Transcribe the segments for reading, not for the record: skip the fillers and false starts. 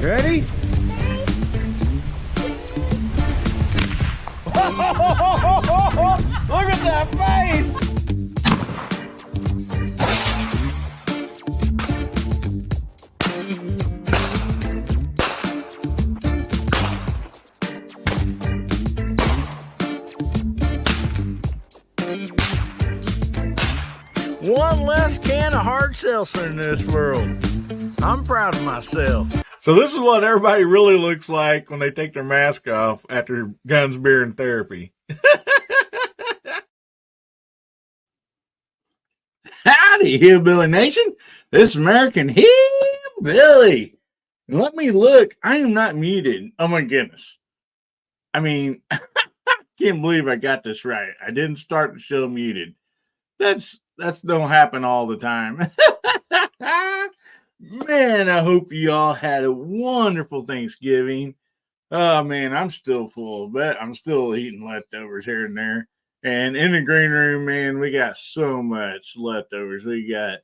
Ready? Look at that face! One less can of hard seltzer in this world. I'm proud of myself. So this is what everybody really looks like when they take their mask off after guns, beer, and therapy. Howdy, Hillbilly Nation. This is American Hillbilly. Let me look. I am not muted. Oh my goodness. I mean, I can't believe I got this right. I didn't start the show muted. That's don't happen all the time. Man, I hope you all had a wonderful Thanksgiving. Oh man, I'm still full, but I'm still eating leftovers here and there. And in the green room, man, we got so much leftovers. We got,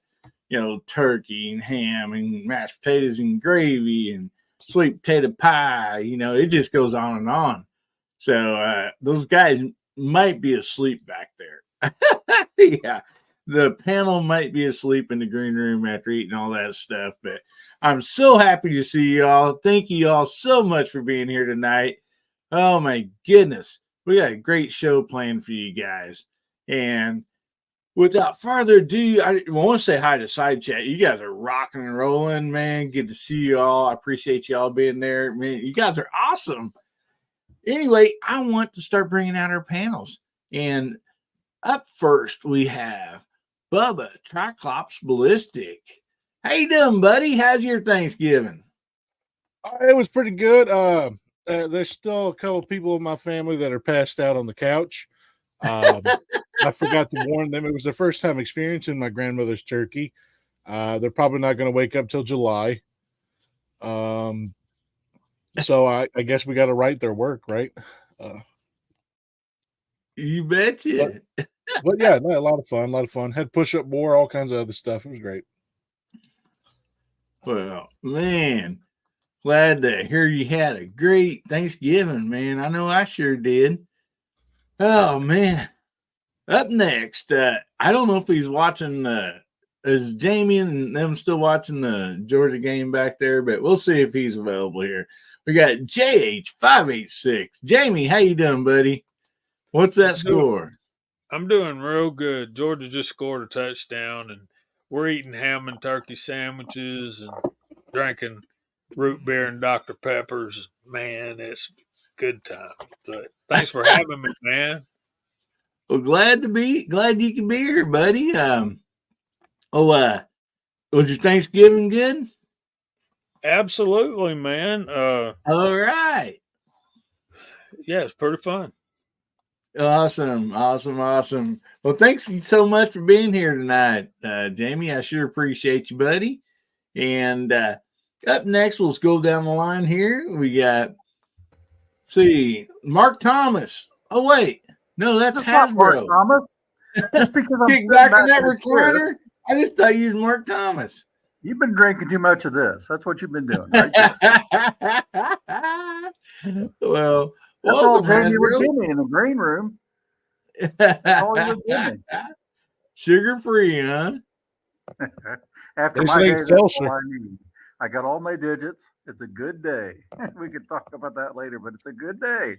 turkey and ham and mashed potatoes and gravy and sweet potato pie. It just goes on and on. So those guys might be asleep back there. Yeah. The panel might be asleep in the green room after eating all that stuff, but I'm so happy to see y'all. Thank you all so much for being here tonight. Oh my goodness. We got a great show planned for you guys. And without further ado, I want to say hi to Side Chat. You guys are rocking and rolling, man. Good to see you all. I appreciate you all being there. Man, you guys are awesome. Anyway, I want to start bringing out our panels. And up first, we have Bubba Triclops Ballistic. How you doing, buddy? How's your Thanksgiving? It was pretty good. There's still a couple people in my family that are passed out on the couch. I forgot to warn them. It was their first time experiencing my grandmother's turkey. They're probably not going to wake up till July. So I guess we got to write their work, right? You betcha. But yeah, no, a lot of fun. Had push-up war, all kinds of other stuff. It was great. Well, man, glad to hear you had a great Thanksgiving, man. I know I sure did. Oh, man. Up next, I don't know if he's watching, is Jamie and them still watching the Georgia game back there, but we'll see if he's available here. We got JH586. Jamie, how you doing, buddy? What's that score? I'm doing real good. Georgia just scored a touchdown, and we're eating ham and turkey sandwiches and drinking root beer and Dr. Peppers. Man, it's good time. But thanks for having me, man. Well, glad you can be here, buddy. Was your Thanksgiving good? Absolutely, man. All right. Yeah, it's pretty fun. Awesome. Well, thanks so much for being here tonight, Jamie. I sure appreciate you, buddy. And up next, let's go down the line here. We got, Mark Thomas. Oh, wait. No, that's Hasbro. Mark Thomas. Just because I'm kick back in that recliner. I just thought you was Mark Thomas. You've been drinking too much of this. That's what you've been doing. Right? Well, that's all Jamie would give me in the green room. That's all he would give me. Sugar free, huh? After my day, that's all I need. I got all my digits. It's a good day. We could talk about that later, but it's a good day.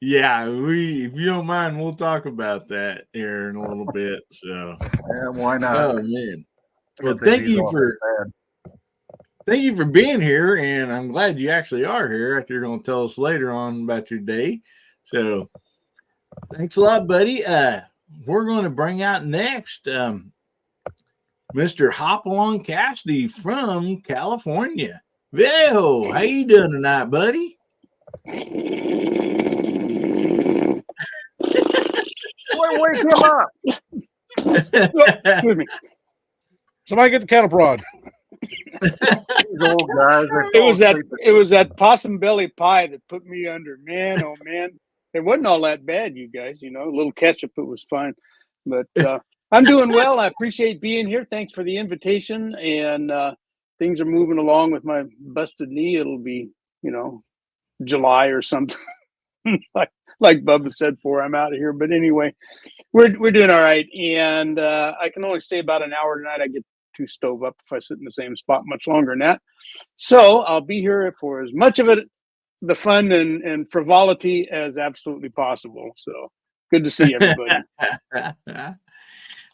Yeah, if you don't mind, we'll talk about that here in a little bit. So, yeah, why not? Oh man! Well, thank you for being here, and I'm glad you actually are here. After you're going to tell us later on about your day. So, thanks a lot, buddy. We're going to bring out next Mr. Hopalong Cassidy from California. Viejo, how you doing tonight, buddy? Wake him up. Excuse me. Somebody get the cattle prod. These old guys. It was that possum belly pie that put me under. Man, oh man. It wasn't all that bad, you guys. A little ketchup, it was fine. But I'm doing well. I appreciate being here. Thanks for the invitation. And things are moving along with my busted knee. It'll be, July or something. like Bubba said before I'm out of here. But anyway, we're doing all right. And I can only stay about an hour tonight. I get too stove up if I sit in the same spot much longer than that. So I'll be here for as much of it, the fun and frivolity as absolutely possible. So good to see everybody.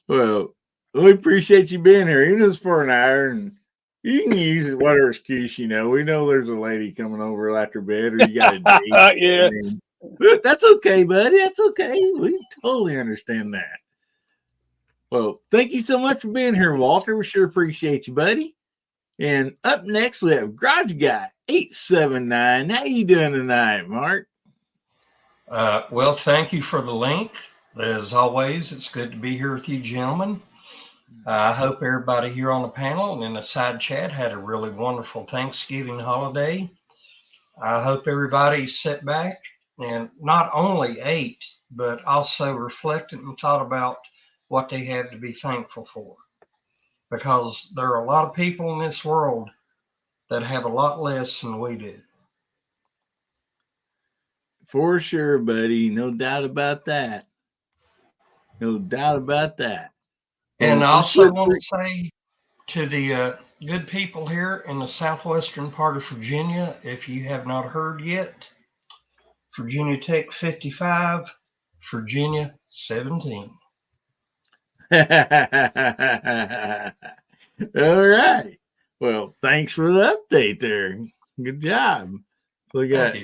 Well, we appreciate you being here, even if it's for an hour, and you can use whatever excuse we know there's a lady coming over after bed, or you got a date. Yeah. But that's okay, buddy. That's okay. We totally understand that. Well, thank you so much for being here, Walter. We sure appreciate you, buddy. And up next, we have Garage Guy 879. How you doing tonight, Mark? Well, thank you for the link. As always, it's good to be here with you, gentlemen. I hope everybody here on the panel and in the side chat had a really wonderful Thanksgiving holiday. I hope everybody sat back and not only ate, but also reflected and thought about what they have to be thankful for. Because there are a lot of people in this world that have a lot less than we do. For sure, buddy. No doubt about that. No doubt about that. And I also want to say to the good people here in the southwestern part of Virginia, if you have not heard yet, Virginia Tech 55, Virginia 17. All right. Well, thanks for the update there. Good job. So we got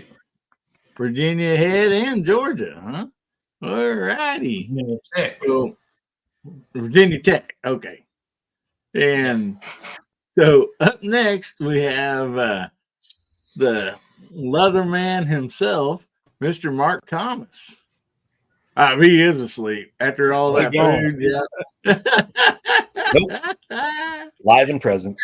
Virginia ahead and Georgia, huh? All righty. Virginia Tech. Well, Virginia Tech. Okay. And so up next, we have the Leatherman himself, Mr. Mark Thomas. He is asleep after all that food. Yeah. Nope. Live and present.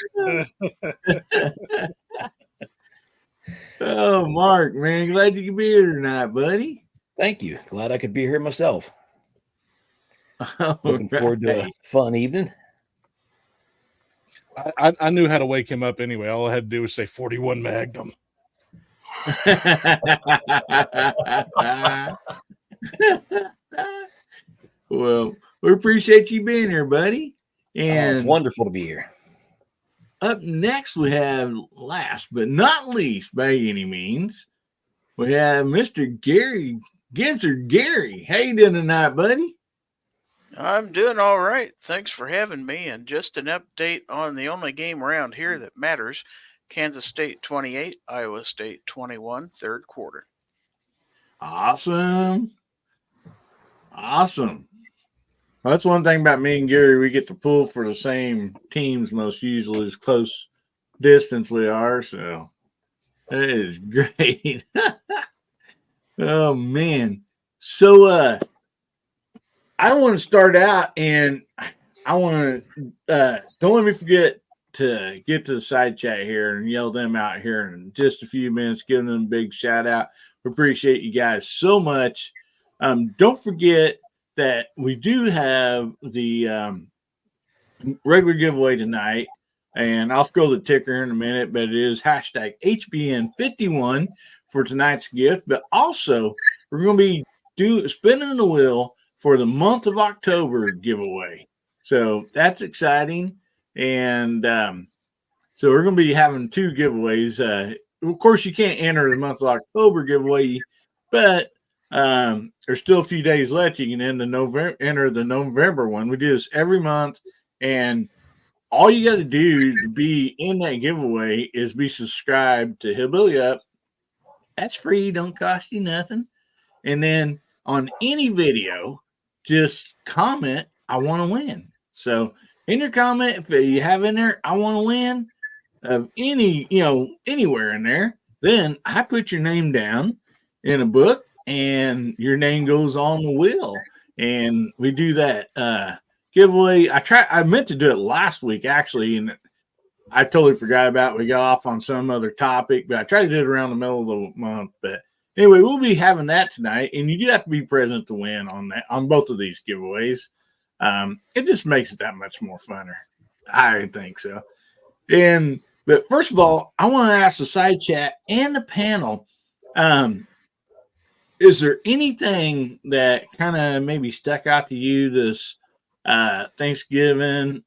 Oh, Mark, man, glad you could be here tonight, buddy. Thank you. Glad I could be here myself. Looking Right. forward to a fun evening. I knew how to wake him up anyway. All I had to do was say 41 Magnum. Well, we appreciate you being here, buddy. And it's wonderful to be here. Up next, we have, last but not least by any means, we have Mr. Gary Gizzard. Gary, how you doing tonight, buddy? I'm doing all right. Thanks for having me. And just an update on the only game around here that matters. Kansas State 28, Iowa State 21, third quarter. Awesome. Awesome. Well, that's one thing about me and Gary. We get to pull for the same teams most usually, as close distance we are. So that is great. Oh, man. So I want to start out, and I want to don't let me forget to get to the side chat here and yell them out here in just a few minutes, giving them a big shout out. We appreciate you guys so much. Don't forget that we do have the regular giveaway tonight, and I'll scroll the ticker in a minute, but it is hashtag HBN51 for tonight's gift. But also, we're going to be spinning the wheel for the month of October giveaway. So that's exciting. And so we're going to be having two giveaways. Of course, you can't enter the month of October giveaway, but there's still a few days left. You can enter the November one. We do this every month, and all you got to do to be in that giveaway is be subscribed to Hillbilly Up. That's free, don't cost you nothing. And then on any video, just comment, I want to win. So in your comment, if you have in there, I want to win of any, anywhere in there, then I put your name down in a book, and your name goes on the wheel. And we do that giveaway. I meant to do it last week, actually, and I totally forgot about it. We got off on some other topic, but I tried to do it around the middle of the month. But anyway, we'll be having that tonight, and you do have to be present to win on both of these giveaways. It just makes it that much more funner. I think so. But first of all, I want to ask the side chat and the panel, is there anything that kind of maybe stuck out to you this Thanksgiving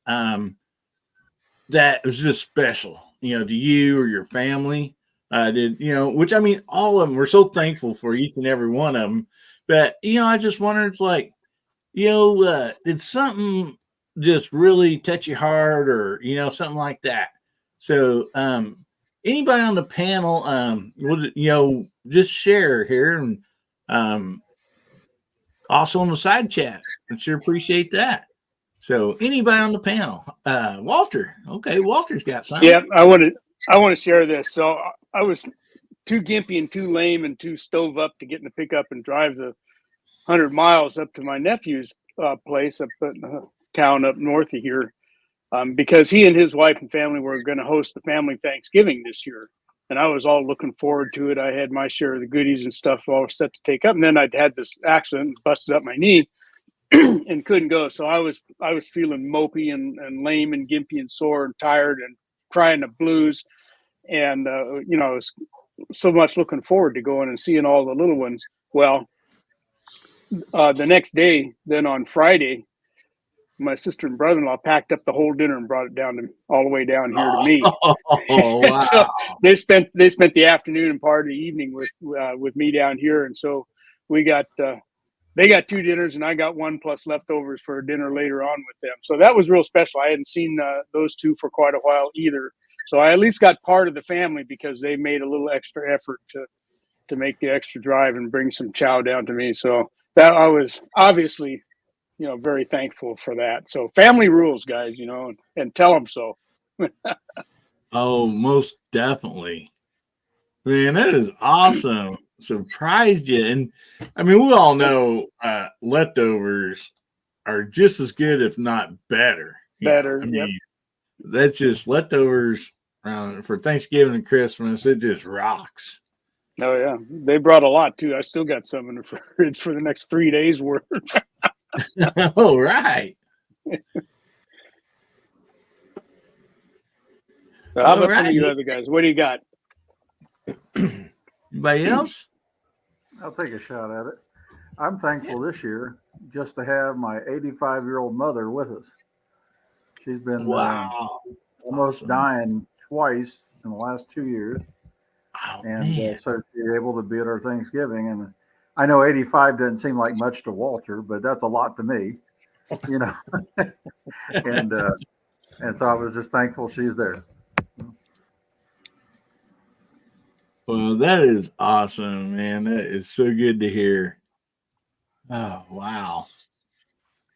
that was just special, to you or your family? Which I mean, all of them, we're so thankful for each and every one of them. But, I just wondered, it's like, did something just really touch your heart or, something like that? So, anybody on the panel, just share here, and also on the side chat. I sure appreciate that. So, anybody on the panel, Walter. Okay, Walter's got something. Yeah, I want to share this. So I was too gimpy and too lame and too stove up to get in the pickup and drive the 100 miles up to my nephew's place up in a town up north of here, because he and his wife and family were going to host the family Thanksgiving this year. And I was all looking forward to it. I had my share of the goodies and stuff all set to take up. And then I'd had this accident, busted up my knee and couldn't go. So I was feeling mopey and lame and gimpy and sore and tired and crying the blues. And, I was so much looking forward to going and seeing all the little ones. Well, the next day, then on Friday, my sister and brother-in-law packed up the whole dinner and brought it down all the way down here to me. Oh, wow. So they spent the afternoon and part of the evening with me down here, and so we got they got 2 dinners and I got 1 plus leftovers for a dinner later on with them. So that was real special. I hadn't seen those 2 for quite a while either. So I at least got part of the family because they made a little extra effort to make the extra drive and bring some chow down to me. So that I was obviously, very thankful for that. So family rules, guys, and tell them so. Oh, most definitely. Man, that is awesome. Surprised you. And I mean, we all know leftovers are just as good, if not better. Better. I mean, that's just leftovers for Thanksgiving and Christmas. It just rocks. Oh, yeah. They brought a lot, too. I still got some in the fridge for the next 3 days' worth. Oh, right. So how about some of you other guys? What do you got? Anybody else? I'll take a shot at it. I'm thankful this year just to have my 85-year-old mother with us. She's been almost dying twice in the last 2 years. Oh, and so she's able to be at our Thanksgiving. And I know 85 doesn't seem like much to Walter, but that's a lot to me, and so I was just thankful she's there. Well, that is awesome, man. That is so good to hear. Oh, wow.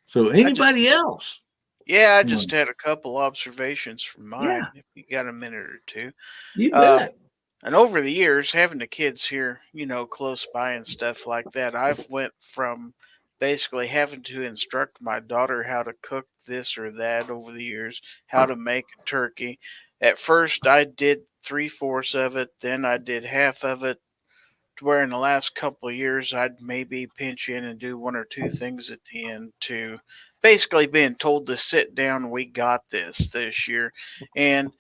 So anybody else? Yeah, I just had a couple observations from mine, if you got a minute or two. You bet. And over the years, having the kids here, close by and stuff like that, I've went from basically having to instruct my daughter how to cook this or that over the years, how to make a turkey. At first, I did 3/4 of it, then I did half of it, to where in the last couple of years, I'd maybe pinch in and do 1 or 2 things at the end, to basically being told to sit down, we got this year. And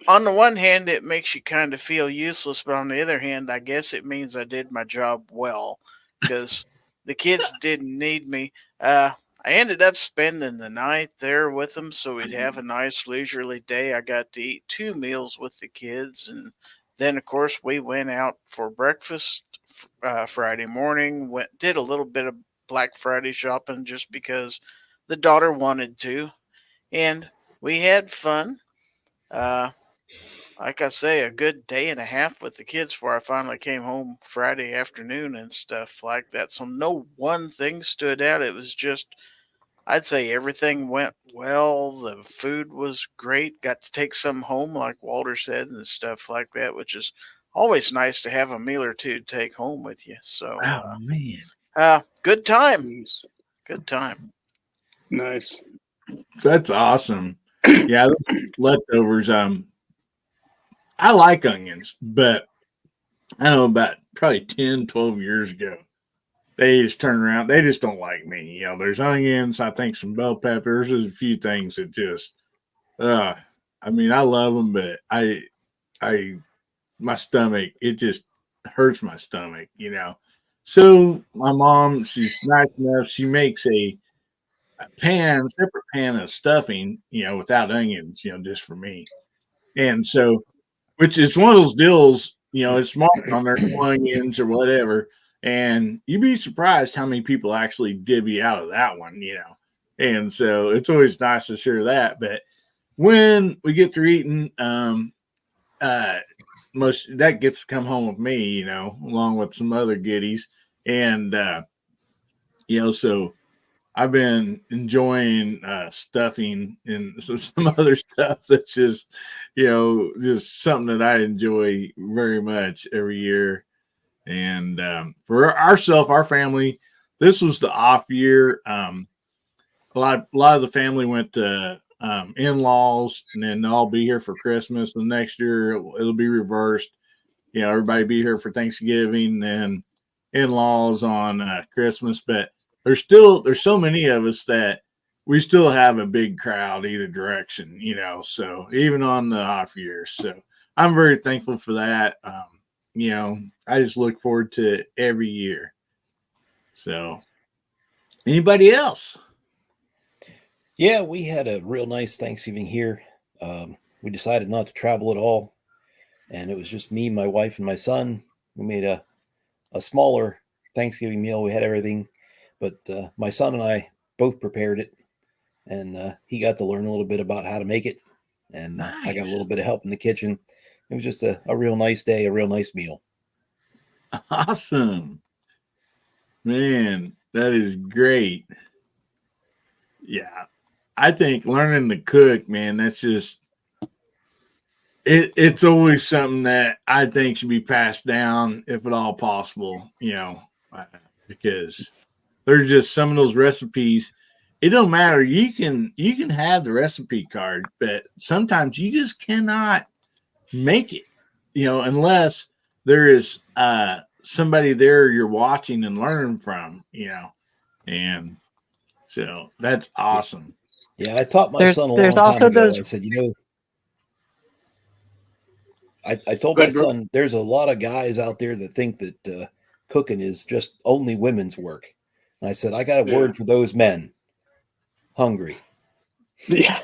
on the one hand, it makes you kind of feel useless, but on the other hand, I guess it means I did my job well, because the kids didn't need me. I ended up spending the night there with them, so we'd have a nice leisurely day. I got to eat 2 meals with the kids, and then, of course, we went out for breakfast Friday morning. Did a little bit of Black Friday shopping just because the daughter wanted to, and we had fun. Like I say, a good day and a half with the kids before I finally came home Friday afternoon and stuff like that. So no one thing stood out. It was just, I'd say everything went well. The food was great. Got to take some home, like Walter said, and stuff like that, which is always nice to have a meal or 2 to take home with you. So, man, good time. Good time. Nice. That's awesome. Yeah, those leftovers. I like onions, but I know about probably 10, 12 years ago, they just turn around. They just don't like me. There's onions. I think some bell peppers. There's a few things that just, I I mean, I love them, but my stomach, it just hurts my stomach, you know. So my mom, she's nice enough. She makes a separate pan of stuffing, you know, without onions, you know, just for me. And so, which is one of those deals, you know, it's marked on there, no onions or whatever. And you'd be surprised how many people actually divvy out of that one, you know. And so it's always nice to share that. But when we get through eating, most that gets to come home with me, you know, along with some other goodies. And you know, so I've been enjoying stuffing and some other stuff that's just, you know, just something that I enjoy very much every year. And for our family, this was the off year. A lot of the family went to in-laws, and then they'll all be here for Christmas. The next year it'll be reversed. You know, everybody be here for Thanksgiving and in-laws on Christmas. But there's so many of us that we still have a big crowd either direction. You know, so even on the off years, so I'm very thankful for that. You know, I just look forward to it every year. So, anybody else? Yeah, we had a real nice Thanksgiving here. We decided not to travel at all, and it was just me, my wife, and my son. We made a smaller Thanksgiving meal. We had everything, but my son and I both prepared it, and he got to learn a little bit about how to make it, and I got a little bit of help in the kitchen. It was just a real nice day, a real nice meal. Awesome. Man, that is great. Yeah. I think learning to cook, man, that's just it's always something that I think should be passed down if at all possible, you know, because there's just some of those recipes. It don't matter. You can have the recipe card, but sometimes you just cannot make it, you know, unless there is somebody there you're watching and learning from, you know, and so that's awesome. Yeah, I taught my son a long time ago. I said, you know, I told my son, there's a lot of guys out there that think that cooking is just only women's work. And I said, I got a word for those men: hungry. Yeah,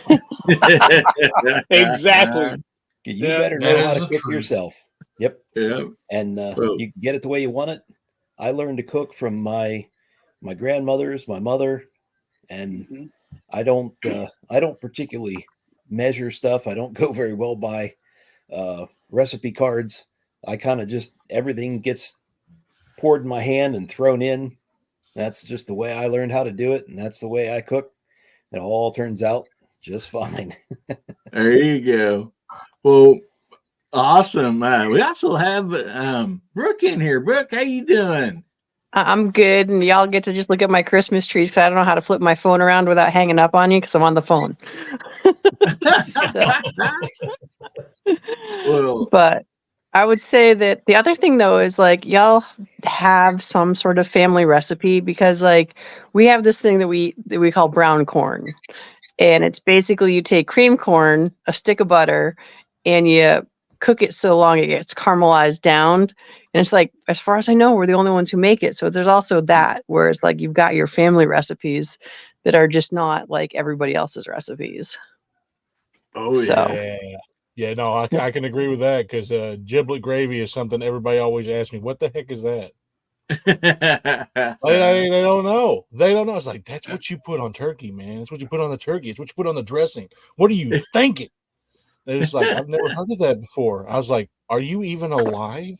exactly. You better know how to cook yourself. Yep. Yeah. And you can get it the way you want it. I learned to cook from my grandmothers, my mother, and I don't particularly measure stuff. I don't go very well by recipe cards. I kind of just, everything gets poured in my hand and thrown in. That's just the way I learned how to do it, and that's the way I cook. It all turns out just fine. There you go. Well, awesome. We also have Brooke in here. Brooke, how you doing? I'm good, and y'all get to just look at my Christmas tree because I don't know how to flip my phone around without hanging up on you because I'm on the phone. Well, but I would say that the other thing though is like y'all have some sort of family recipe because like we have this thing that we call brown corn, and it's basically you take cream corn, a stick of butter, and you cook it so long it gets caramelized down. And it's like, as far as I know, we're the only ones who make it. So there's also that, where it's like you've got your family recipes that are just not like everybody else's recipes. Oh, yeah. Yeah, no, I can agree with that because giblet gravy is something everybody always asks me, what the heck is that? They don't know. They don't know. It's like, that's what you put on turkey, man. That's what you put on the turkey. It's what you put on the dressing. What are you thinking? They're just like, I've never heard of that before. I was like, are you even alive?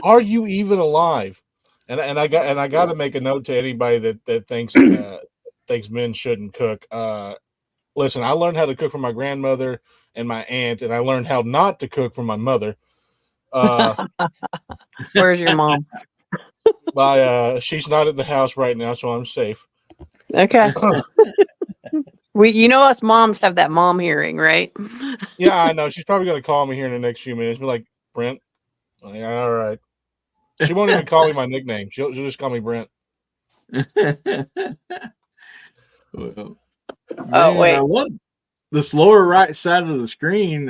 Are you even alive? And I got to make a note to anybody that thinks men shouldn't cook. Listen, I learned how to cook from my grandmother and my aunt, and I learned how not to cook from my mother. Where's your mom? She's not at the house right now, so I'm safe. Okay. You know, us moms have that mom hearing, right? Yeah, I know. She's probably going to call me here in the next few minutes. Be like, Brent. Like, all right. She won't even call me my nickname. She'll just call me Brent. Well, oh, wait. this lower right side of the screen,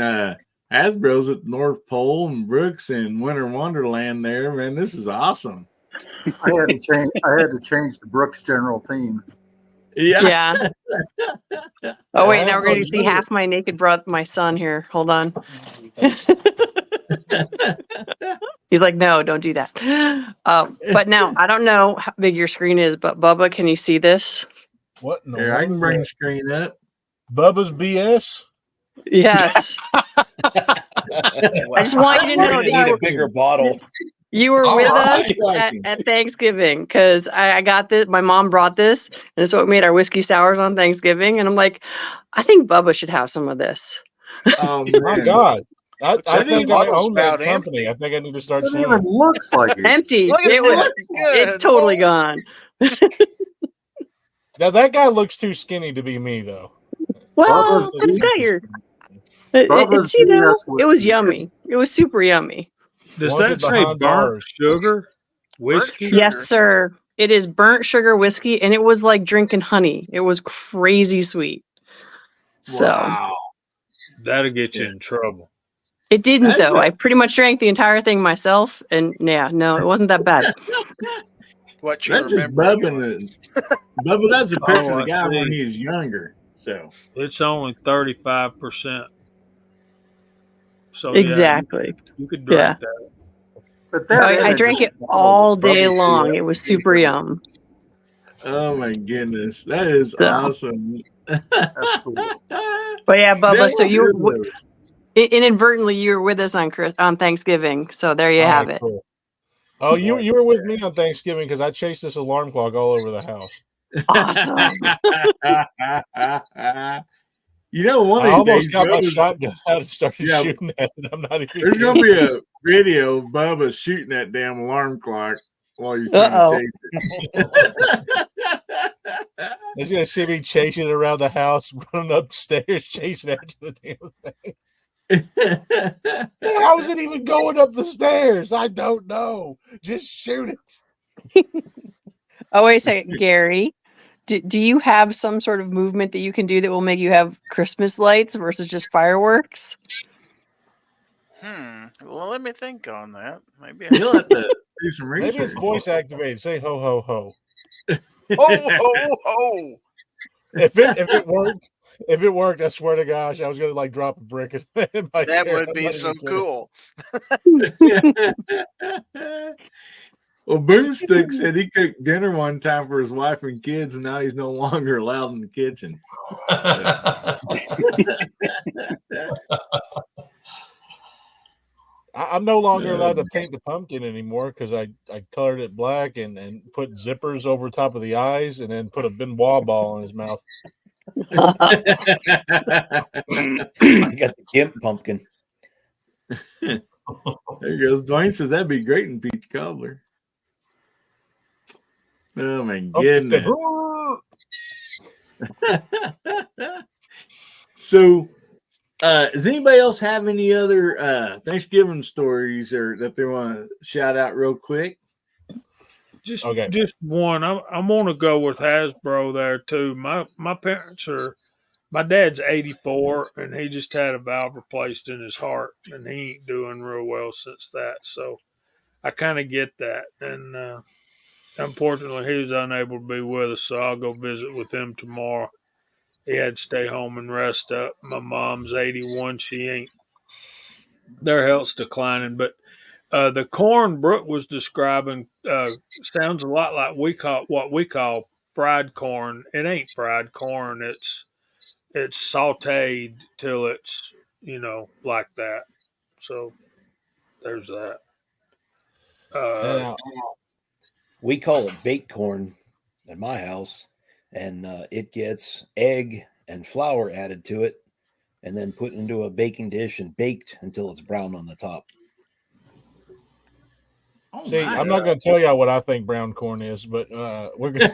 Hasbro's at the North Pole and Brooks in Winter Wonderland there, man. This is awesome. I had to change the Brooks general theme. Yeah. Oh wait, now we're going to see half my naked my son here. Hold on. He's like, no, don't do that. But now I don't know how big your screen is, but Bubba, can you see this? What in the Here, I can world bring the is screen up. that? Bubba's BS? Yes. I just want you to We're know gonna need a bigger bottle. you were All with right. us at Thanksgiving because I got this. My mom brought this, and it's what made our whiskey sours on Thanksgiving. And I'm like, I think Bubba should have some of this. Oh My man. God. I That think I bottle's own that about company. empty. I think I need to start It selling even it. looks like it. Empty. Look at It was. that. It's Good totally Lord. gone. Now that guy looks too skinny to be me, though. Well, Bubba's it's got your. Bubba's It's, you know, BS it was whiskey. yummy. It was super yummy. Does Wanted that say behind burnt bars. sugar whiskey? sugar. Yes, sir. It is burnt sugar whiskey, and it was like drinking honey. It was crazy sweet. So Wow. That'll get you in trouble. it didn't, That's though. a- I pretty much drank the entire thing myself, and yeah, no, it wasn't that bad. What you That's just remember? Bubba, that's a picture of the I guy when see. he was younger. So It's only 35%. So Exactly. you could Yeah. drink that. But that I image drank is it all day Bubba's long. BS It was whiskey. super yum. oh my goodness. That is So. awesome. That's cool. But yeah, Bubba, Never so you heard of it. inadvertently you were with us on Thanksgiving. So there you All have right, it. cool. Oh, you were with me on Thanksgiving because I chased this alarm clock all over the house. Awesome. You know, one I of these almost days, got my Bubba's- shotgun out and started Yeah. shooting at it. I'm not even there's kidding. gonna be a video of Bubba shooting that damn alarm clock while he's trying Uh-oh. to chase it. He's gonna see me chasing it around the house, running upstairs, chasing after the damn thing. How's it even going up the stairs? I don't know. Just shoot it. Oh, wait a second, Gary. Do you have some sort of movement that you can do that will make you have Christmas lights versus just fireworks? Well, let me think on that. Maybe. You'll have to do some research. Maybe it's voice activated. Say ho ho ho. Ho ho ho! If it worked, I swear to gosh, I was gonna like drop a brick in my That chair. would I'm be not so even kidding. cool. Well, Boomstick said he cooked dinner one time for his wife and kids, and now he's no longer allowed in the kitchen. I'm no longer allowed to paint the pumpkin anymore because I colored it black and put zippers over top of the eyes and then put a Benoit ball in his mouth. I got the gimp pumpkin. There goes Dwayne says that'd be great in peach cobbler. Oh my goodness. So does anybody else have any other Thanksgiving stories or that they want to shout out real quick? Just one. I'm gonna go with Hasbro there too. My parents are. My dad's 84, and he just had a valve replaced in his heart, and he ain't doing real well since that. So I kind of get that, and unfortunately, he was unable to be with us. So I'll go visit with him tomorrow. He had to stay home and rest up. My mom's 81. She ain't. Their health's declining, but the corn Brooke was describing sounds a lot like what we call fried corn. It ain't fried corn. It's sauteed till it's like that. So there's that. We call it baked corn at my house, and it gets egg and flour added to it, and then put into a baking dish and baked until it's brown on the top. Oh, See, nice. I'm not going to tell y'all what I think brown corn is, but we're going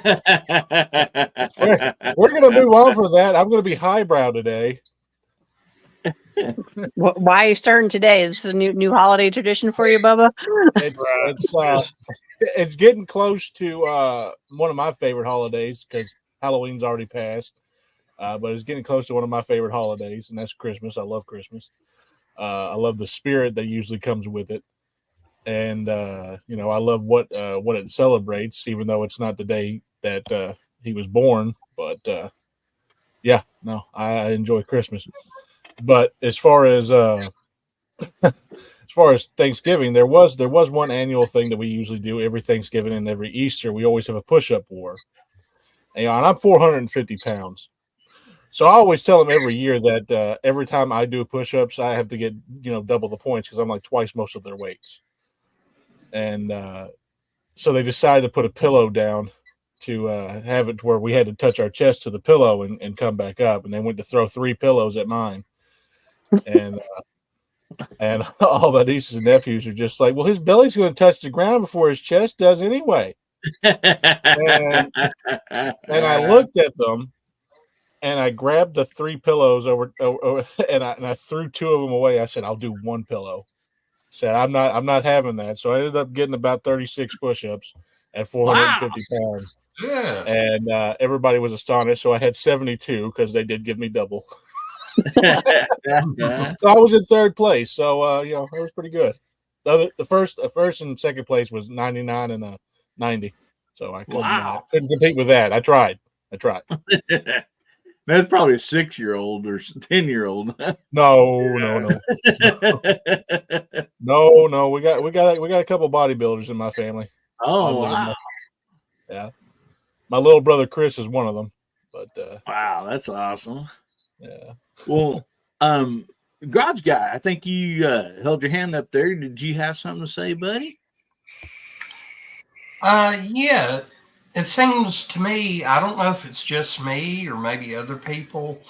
to move on from that. I'm going to be highbrow today. Why are you starting today? Is this a new holiday tradition for you, Bubba? It's getting close to one of my favorite holidays because Halloween's already passed. but it's getting close to one of my favorite holidays, and that's Christmas. I love Christmas. I love the spirit that usually comes with it, and I love what it celebrates, even though it's not the day that he was born. But I enjoy Christmas. But as far as Thanksgiving, there was one annual thing that we usually do every Thanksgiving and every Easter. We always have a push-up war. And I'm 450 pounds. So I always tell them every year that every time I do push-ups, I have to get, double the points because I'm like twice most of their weights. And so they decided to put a pillow down to have it to where we had to touch our chest to the pillow and come back up. And they went to throw 3 pillows at mine. And all my nieces and nephews are just like, well, his belly's going to touch the ground before his chest does anyway. And I looked at them and I grabbed the 3 pillows over and I threw 2 of them away. I said, I'll do 1 pillow. Said, I'm not having that. So I ended up getting about 36 push-ups at 450 pounds. Yeah. And everybody was astonished. So I had 72 because they did give me double. So I was in 3rd place. So it was pretty good. The first and second place was 99 and 90. So I couldn't compete with that. I tried. That's probably a 6-year-old or 10-year-old. No. No. We got a couple bodybuilders in my family. Oh, wow. Yeah. My little brother Chris is one of them. But wow, that's awesome. Yeah. Well, Garage Guy, I think you held your hand up there. Did you have something to say, buddy? Yeah. It seems to me, I don't know if it's just me or maybe other people,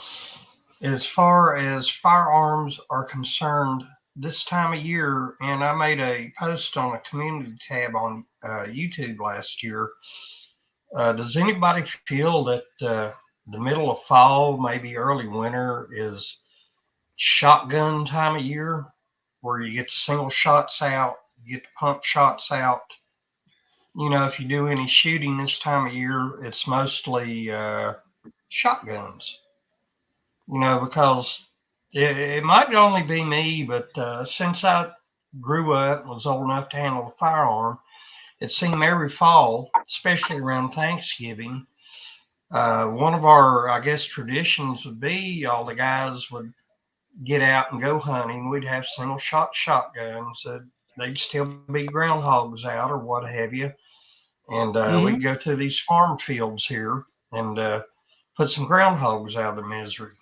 as far as firearms are concerned this time of year, and I made a post on a community tab on YouTube last year. Does anybody feel that the middle of fall, maybe early winter, is shotgun time of year, where you get the single shots out, you get the pump shots out? If you do any shooting this time of year, it's mostly shotguns. Because it might only be me, but since I grew up and was old enough to handle a firearm, it seemed every fall, especially around Thanksgiving, one of our, I guess, traditions would be all the guys would get out and go hunting. We'd have single shot shotguns. They'd still be groundhogs out or what have you. And we'd go through these farm fields here and put some groundhogs out of their misery,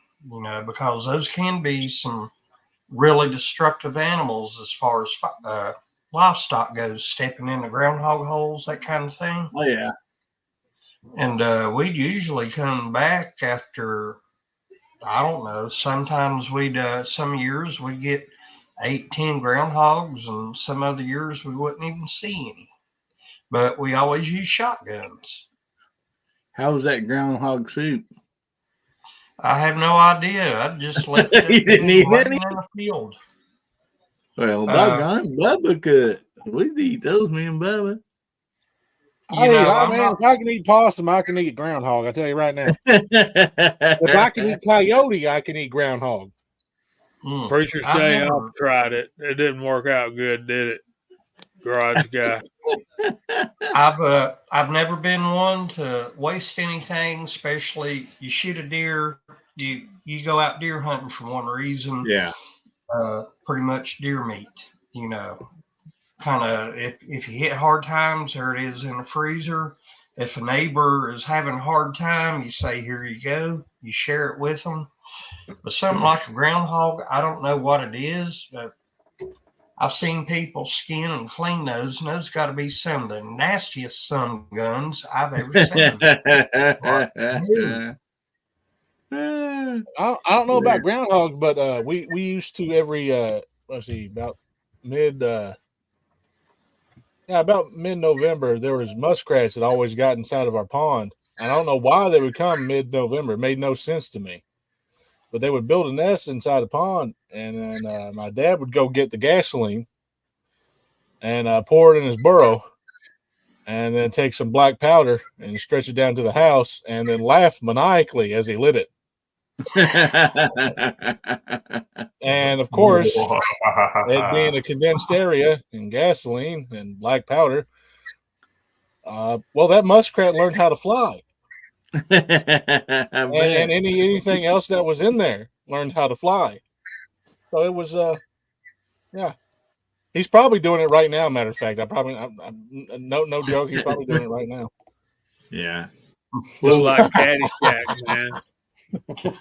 because those can be some really destructive animals as far as livestock goes, stepping in the groundhog holes, that kind of thing. Oh, yeah. And we'd usually come back after, I don't know, sometimes some years we'd get 8, 10 groundhogs, and some other years we wouldn't even see any. But we always use shotguns. How was that groundhog soup? I have no idea. I just left it You didn't eat laying any? in the field. Well, doggone it, Bubba could. We'd eat those, me and Bubba. If I can eat possum, I can eat groundhog. I tell you right now. If I can eat coyote, I can eat groundhog. Preacher's Day off tried it. It didn't work out good, did it? Garage Guy. I've never been one to waste anything, especially you shoot a deer, you go out deer hunting for one reason. Yeah. Pretty much deer meat, kind of if you hit hard times, there it is in the freezer. If a neighbor is having a hard time, you say, here you go, you share it with them. But something like a groundhog, I don't know what it is, but I've seen people skin and clean those, and those got to be some of the nastiest sun guns I've ever seen. I don't know about groundhogs, but we used to every about mid-November, there was muskrats that always got inside of our pond. And I don't know why they would come mid-November. It made no sense to me. But they would build a nest inside the pond, and then my dad would go get the gasoline and pour it in his burrow, and then take some black powder and stretch it down to the house, and then laugh maniacally as he lit it. And of course, it being a condensed area and gasoline and black powder, well, that muskrat learned how to fly. And anything else that was in there learned how to fly. So it was, yeah. He's probably doing it right now. Matter of fact, no joke. He's probably doing it right now. Yeah. Just like Caddyshack, man. Yeah.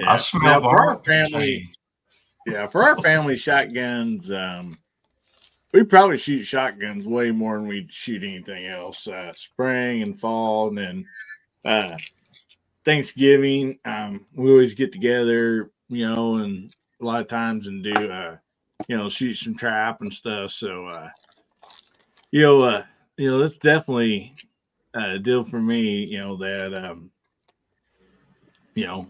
I smell for our barbecue family, cheese. yeah, for our family shotguns, we probably shoot shotguns way more than we shoot anything else. Spring and fall, and then Thanksgiving. We always get together, and a lot of times and do, shoot some trap and stuff. So, that's definitely a deal for me. That you know,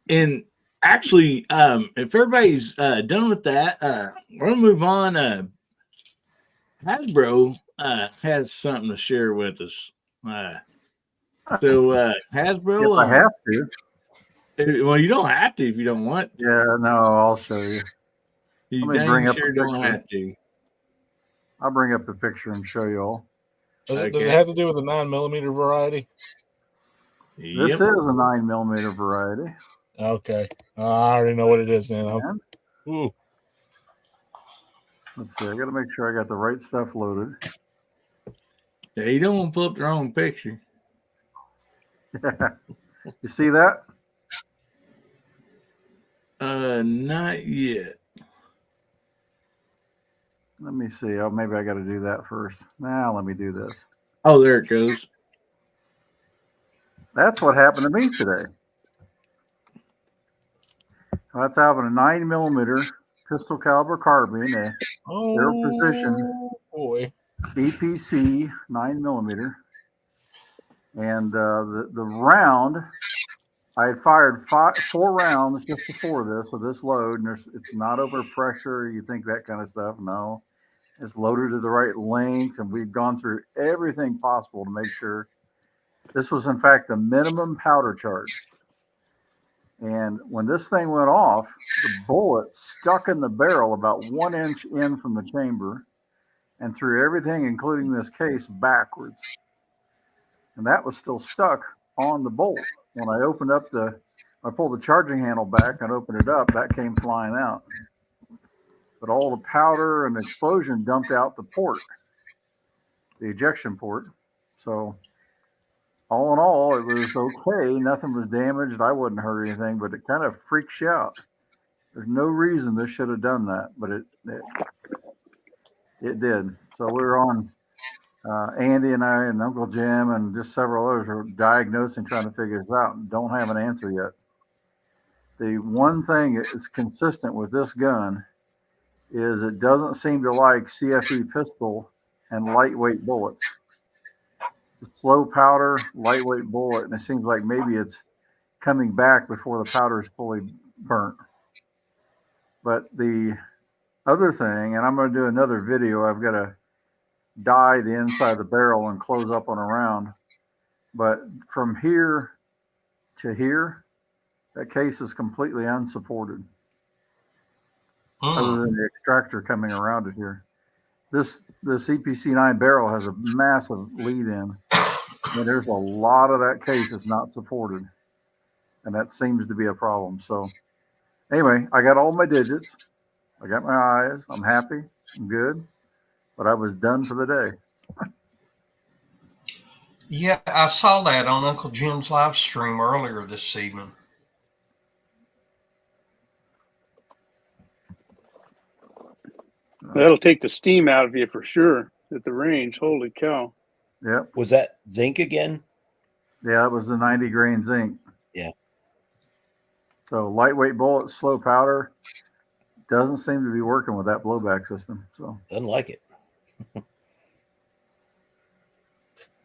and actually, if everybody's done with that, we're gonna move on. Hasbro has something to share with us. Hasbro, If I have to. well, you don't have to if you don't want to. Yeah, no, I'll show you. You Let me dang bring up sure a don't picture. have to. I'll bring up a picture and show you all. Does it Okay. have to do with the 9mm variety? This is a 9mm variety. Okay. I already know what it is then. Ooh. Let's see. I got to make sure I got the right stuff loaded. Yeah, you don't want to pull up the wrong picture. You see that? Not yet. Let me see. Oh, maybe I got to do that first. Now let me do this. Oh, there it goes. That's what happened to me today. That's having a 9mm pistol caliber carbine, a zero precision EPC 9mm, and the round. I had fired 4 rounds just before this, so this load, and it's not over pressure. You think that kind of stuff? No, it's loaded to the right length, and we've gone through everything possible to make sure this was in fact the minimum powder charge. And when this thing went off, the bullet stuck in the barrel about 1 inch in from the chamber and threw everything, including this case, backwards. And that was still stuck on the bolt. When I opened up I pulled the charging handle back and opened it up, that came flying out. But all the powder and the explosion dumped out the port, the ejection port. So all in all, it was okay. Nothing was damaged. I wouldn't hurt anything, but it kind of freaks you out. There's no reason this should have done that, but it did. So we were on, Andy and I and Uncle Jim and just several others were diagnosing, trying to figure this out, and don't have an answer yet. The one thing that is consistent with this gun is it doesn't seem to like CFE pistol and lightweight bullets. It's a slow powder, lightweight bullet, and it seems like maybe it's coming back before the powder is fully burnt. But the other thing, and I'm going to do another video, I've got to dye the inside of the barrel and close up on a round. But from here to here, that case is completely unsupported. Other than the extractor coming around it here. This EPC9 barrel has a massive lead in. And there's a lot of that case that's not supported. And that seems to be a problem. So anyway, I got all my digits. I got my eyes. I'm happy. I'm good. But I was done for the day. Yeah, I saw that on Uncle Jim's live stream earlier this evening. That'll take the steam out of you for sure at the range. Holy cow. Yep. Was that zinc again? Yeah, it was the 90 grain zinc. Yeah. So lightweight bullet, slow powder. Doesn't seem to be working with that blowback system. So doesn't like it.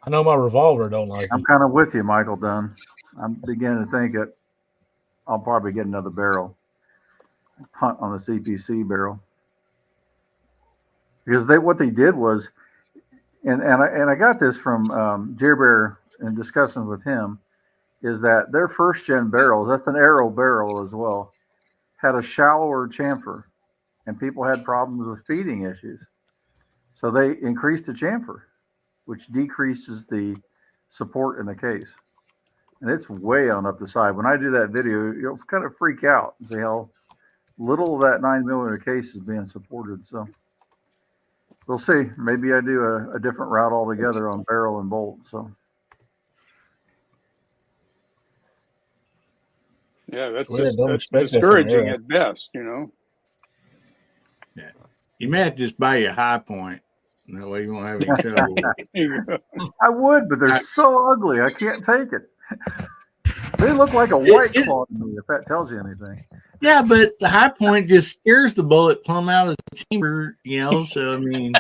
I know my revolver don't like I'm it. kind of with you, Michael Dunn. I'm beginning to think that I'll probably get another barrel. Punt on the CPC barrel. Because what they did was, and I got this from Jerry Bear in discussions with him. is that their first gen barrels, that's an arrow barrel as well, had a shallower chamfer, and people had problems with feeding issues. So they increased the chamfer, which decreases the support in the case. And it's way on up the side. When I do that video, you'll kind of freak out and see how little of that 9mm case is being supported. So we'll see. Maybe I do a different route altogether on barrel and bolt. So Yeah, that's Swear, don't that's expect that from discouraging Arrow. at best, you know. Yeah. You may have to just buy you a High Point. That way you won't have any trouble. I would, but they're so ugly. I can't take it. They look like a white claw to me, if that tells you anything. Yeah, but the High Point just scares the bullet plumb out of the chamber, you know. So, I mean,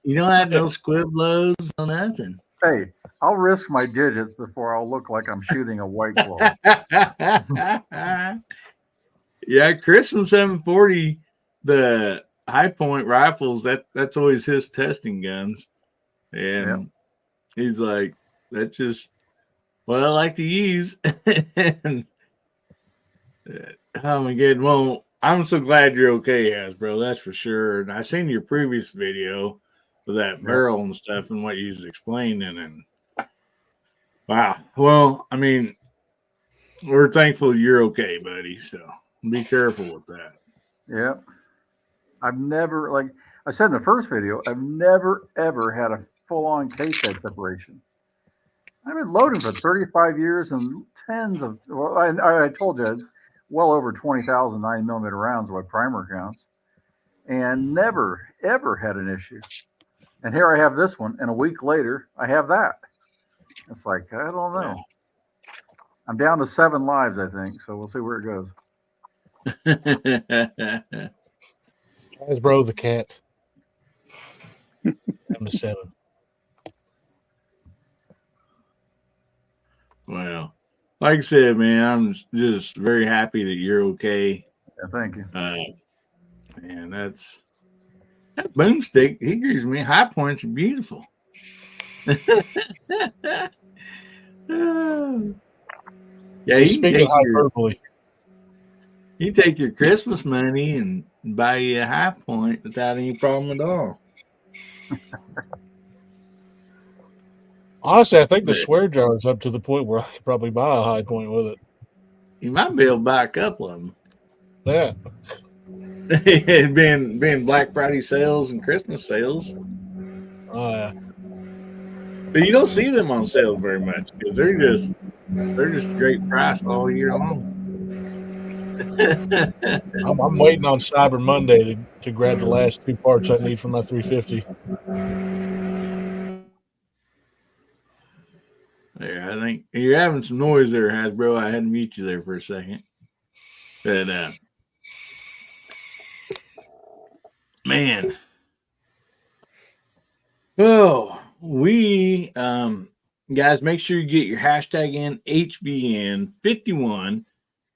you don't have no squib loads, no nothing. Hey, I'll risk my digits before I'll look like I'm shooting a white claw. Yeah, Chris from 740, the High Point rifles, that's always his testing guns. And he's like, that's just what I like to use. And, oh my god. Well, I'm so glad you're okay, Hasbro. That's for sure. And I seen your previous video with that barrel and stuff and what you was explaining. And wow. Well, I mean, we're thankful you're okay, buddy. So be careful with that. Yeah. I've never, like I said in the first video, I've never, ever had a full-on case head separation. I've been loading for 35 years and tens of, well, I told you, it's well over 20,000 9mm rounds by primer counts, and never, ever had an issue. And here I have this one, and a week later, I have that. It's like, I don't know. Yeah. I'm down to 7 lives, I think, so we'll see where it goes. Hasbro the cat. I'm to 7. Well, like I said, man, I'm just very happy that you're okay. Yeah, thank you. And that boomstick, he gives me High Points are beautiful. Yeah, speaking of hyperbole, you take your Christmas money and buy you a High Point without any problem at all. Honestly, I think the swear jar is up to the point where I could probably buy a High Point with it. You might be able to buy a couple of them. Yeah. being Black Friday sales and Christmas sales. Oh, yeah. But you don't see them on sale very much because they're just a great price all year long. I'm waiting on Cyber Monday to grab the last 2 parts I need for my 350. There, I think you're having some noise there, Hasbro. I had to mute you there for a second. But man. Oh, we guys, make sure you get your hashtag in HBN51,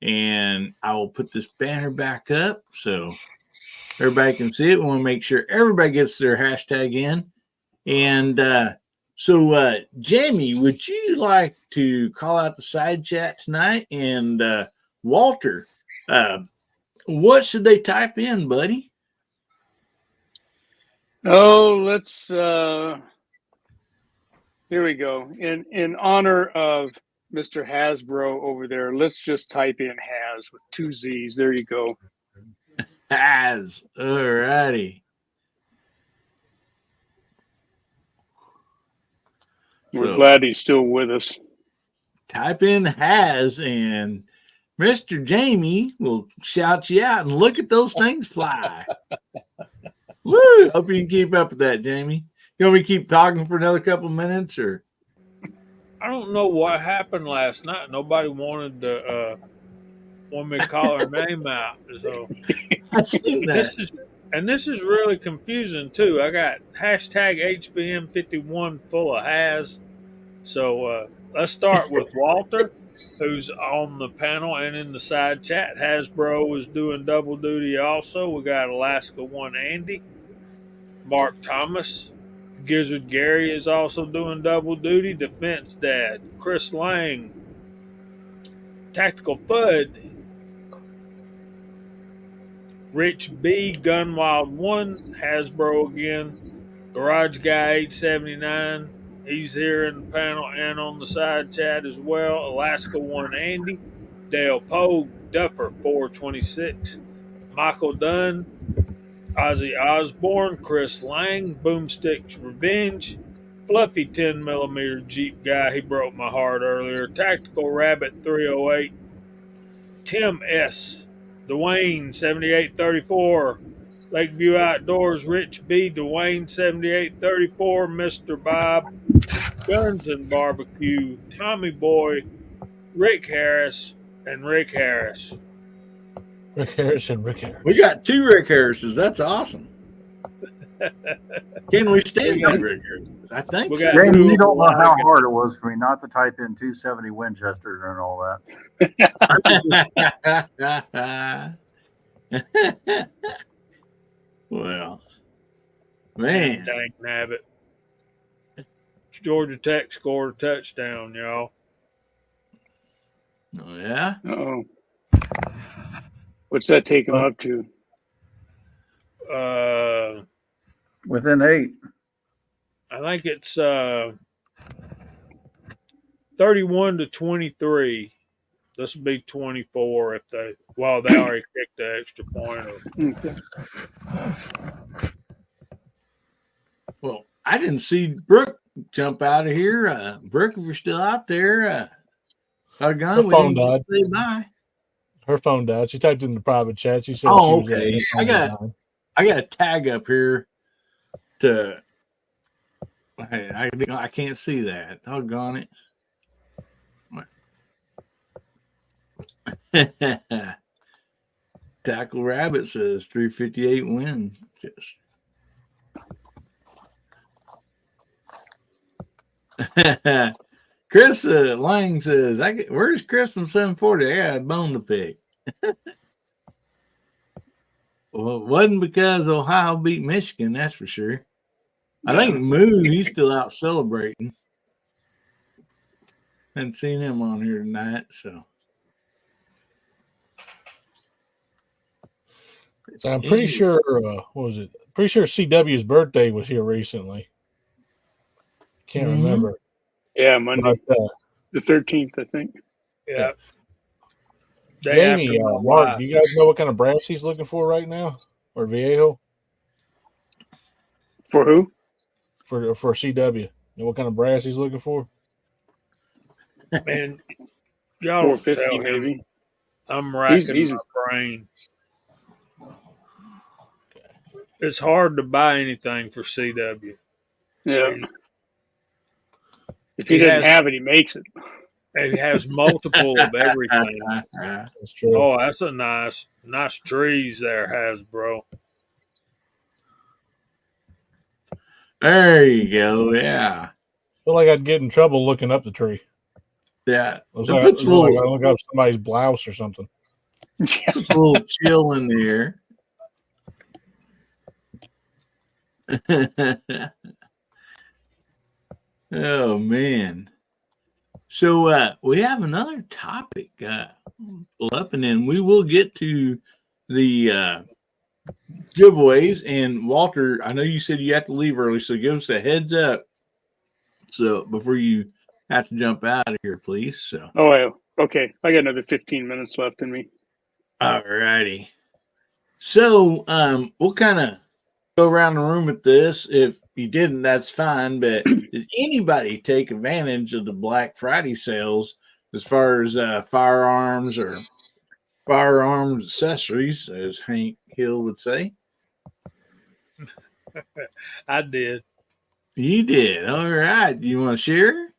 and I will put this banner back up so everybody can see it. We want to make sure everybody gets their hashtag in. And so Jamie, would you like to call out the side chat tonight? And Walter, what should they type in, buddy? Oh, let's here we go. In honor of Mr. Hasbro over there, let's just type in Has with 2 Z's. There you go. Has. All righty. We're glad he's still with us. Type in Has, and Mr. Jamie will shout you out, and look at those things fly. Woo! Hope you can keep up with that, Jamie. You want me to keep talking for another couple minutes, or? I don't know what happened last night. Nobody wanted to want me to call her name out. So I seen that. This is really confusing too. I got hashtag HBM51 full of Has. So let's start with Walter, who's on the panel and in the side chat. Hasbro is doing double duty also. We got Alaska One Andy, Mark Thomas, Gizzard Gary is also doing double duty. Defense Dad, Chris Lang, Tactical Bud, Rich B, Gunwild 1, Hasbro again, Garage Guy 879, he's here in the panel and on the side chat as well. Alaska 1 Andy, Dale Poe, Duffer 426, Michael Dunn, Ozzy Osbourne, Chris Lang, Boomstick's Revenge, Fluffy 10mm Jeep Guy, he broke my heart earlier, Tactical Rabbit 308, Tim S., Dwayne 7834, Lakeview Outdoors, Rich B., Dwayne 7834, Mr. Bob, Guns and Barbecue, Tommy Boy, Rick Harris, and Rick Harris. Rick Harris and Rick Harris. We got 2 Rick Harrises. That's awesome. Can we stand 2 Rick Harrises? I think We so. got Jamie, you don't know how hard it was for me not to type in 270 Winchester and all that. Well, man. Dang nabbit. Georgia Tech scored a touchdown, y'all. Oh, yeah? Uh-oh. What's that take them up to? Within 8. I think it's 31-23. This would be 24 if they already kicked the extra point. Well, I didn't see Brooke jump out of here. Brooke, if you're still out there, Her phone died. Say bye. Her phone died. She typed in the private chat. She said Oh, she was okay. I got a tag up here to. Hey, I can't see that. Doggone it. Tackle Rabbit says 358 win. Just. Chris Lang says, where's Chris from 740? I got a bone to pick. Well, it wasn't because Ohio beat Michigan, that's for sure. I think Moo, he's still out celebrating. Haven't seen him on here tonight, so. So I'm pretty sure, what was it? Pretty sure CW's birthday was here recently. Can't remember. Yeah, Monday. But, the 13th, I think. Yeah. Jamie, Mark, do you guys know what kind of brass he's looking for right now? Or Viejo? For who? For CW. You know what kind of brass he's looking for? Man, y'all 450 maybe. I'm racking my brain. It's hard to buy anything for CW. Yeah. If he doesn't have it, he makes it. He has multiple of everything. That's true. Oh, that's a nice trees there, Hasbro. There you go. Yeah. I feel like I'd get in trouble looking up the tree. Yeah. It was like I look up somebody's blouse or something. It's a little chill in the air. Oh, man. So we have another topic up, and then we will get to the giveaways. And Walter, I know you said you have to leave early, so give us a heads up. So before you have to jump out of here, please. So. Oh, okay. I got another 15 minutes left in me. All righty. So we'll kind of go around the room with this. If you didn't, that's fine. But did anybody take advantage of the Black Friday sales as far as firearms or firearms accessories, as Hank Hill would say? I did. You did. All right. You want to share?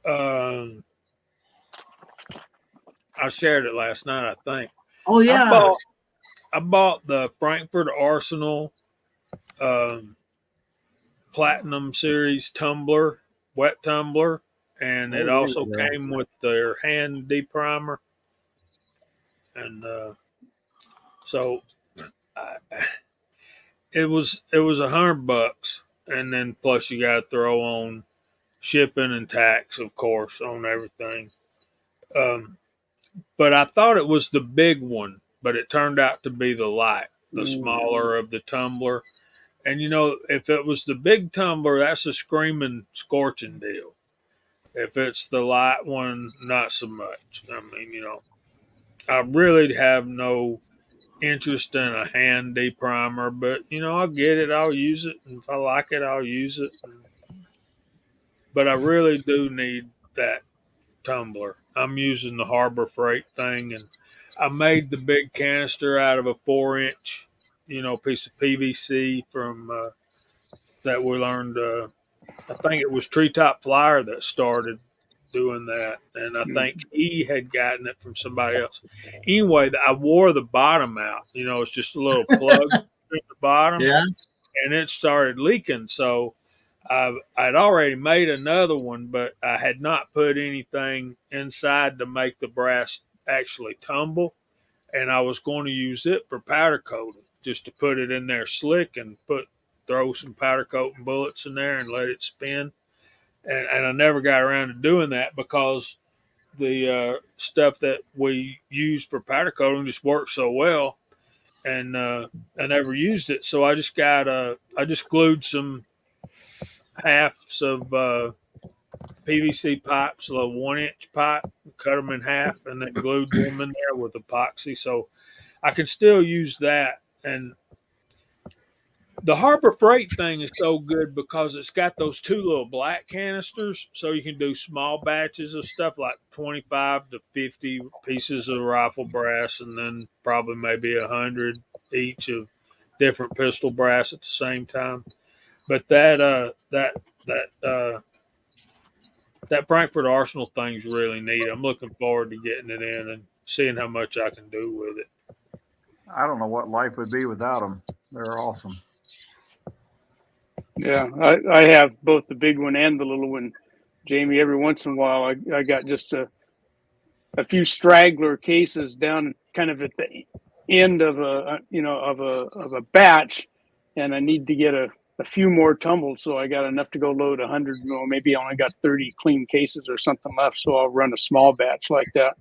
I shared it last night, I think. Oh, yeah. I bought the Frankfurt Arsenal Platinum Series tumbler, wet tumbler, and it also came with their hand deprimer. And so it was $100, and then plus you got to throw on shipping and tax, of course, on everything. but I thought it was the big one, but it turned out to be the light, the smaller of the tumbler. And if it was the big tumbler, that's a screaming, scorching deal. If it's the light one, not so much. I mean, I really have no interest in a hand deprimer, but I'll get it, I'll use it, and if I like it, I'll use it. But I really do need that tumbler. I'm using the Harbor Freight thing, and I made the big canister out of a 4-inch, piece of PVC from that we learned. I think it was Treetop Flyer that started doing that, and I think he had gotten it from somebody else. Anyway, I wore the bottom out. It's just a little plug at the bottom, Yeah. and it started leaking. So I'd already made another one, but I had not put anything inside to make the brass actually tumble, and I was going to use it for powder coating, just to put it in there slick and throw some powder coating bullets in there and let it spin. And I never got around to doing that because the stuff that we used for powder coating just worked so well, and I never used it. So I just glued some halves of PVC pipes, a little 1-inch pipe, cut them in half, and then glued them in there with epoxy. So I can still use that. And the Harbor Freight thing is so good because it's got those 2 little black canisters, so you can do small batches of stuff like 25 to 50 pieces of rifle brass, and then probably maybe 100 each of different pistol brass at the same time. But that Frankfurt Arsenal thing's really neat. I'm looking forward to getting it in and seeing how much I can do with it. I don't know what life would be without them. They're awesome. Yeah, I have both the big one and the little one, Jamie. Every once in a while, I got just a few straggler cases down kind of at the end of a batch, and I need to get a few more tumbled, so I got enough to go load 100. Maybe I only got 30 clean cases or something left, so I'll run a small batch like that,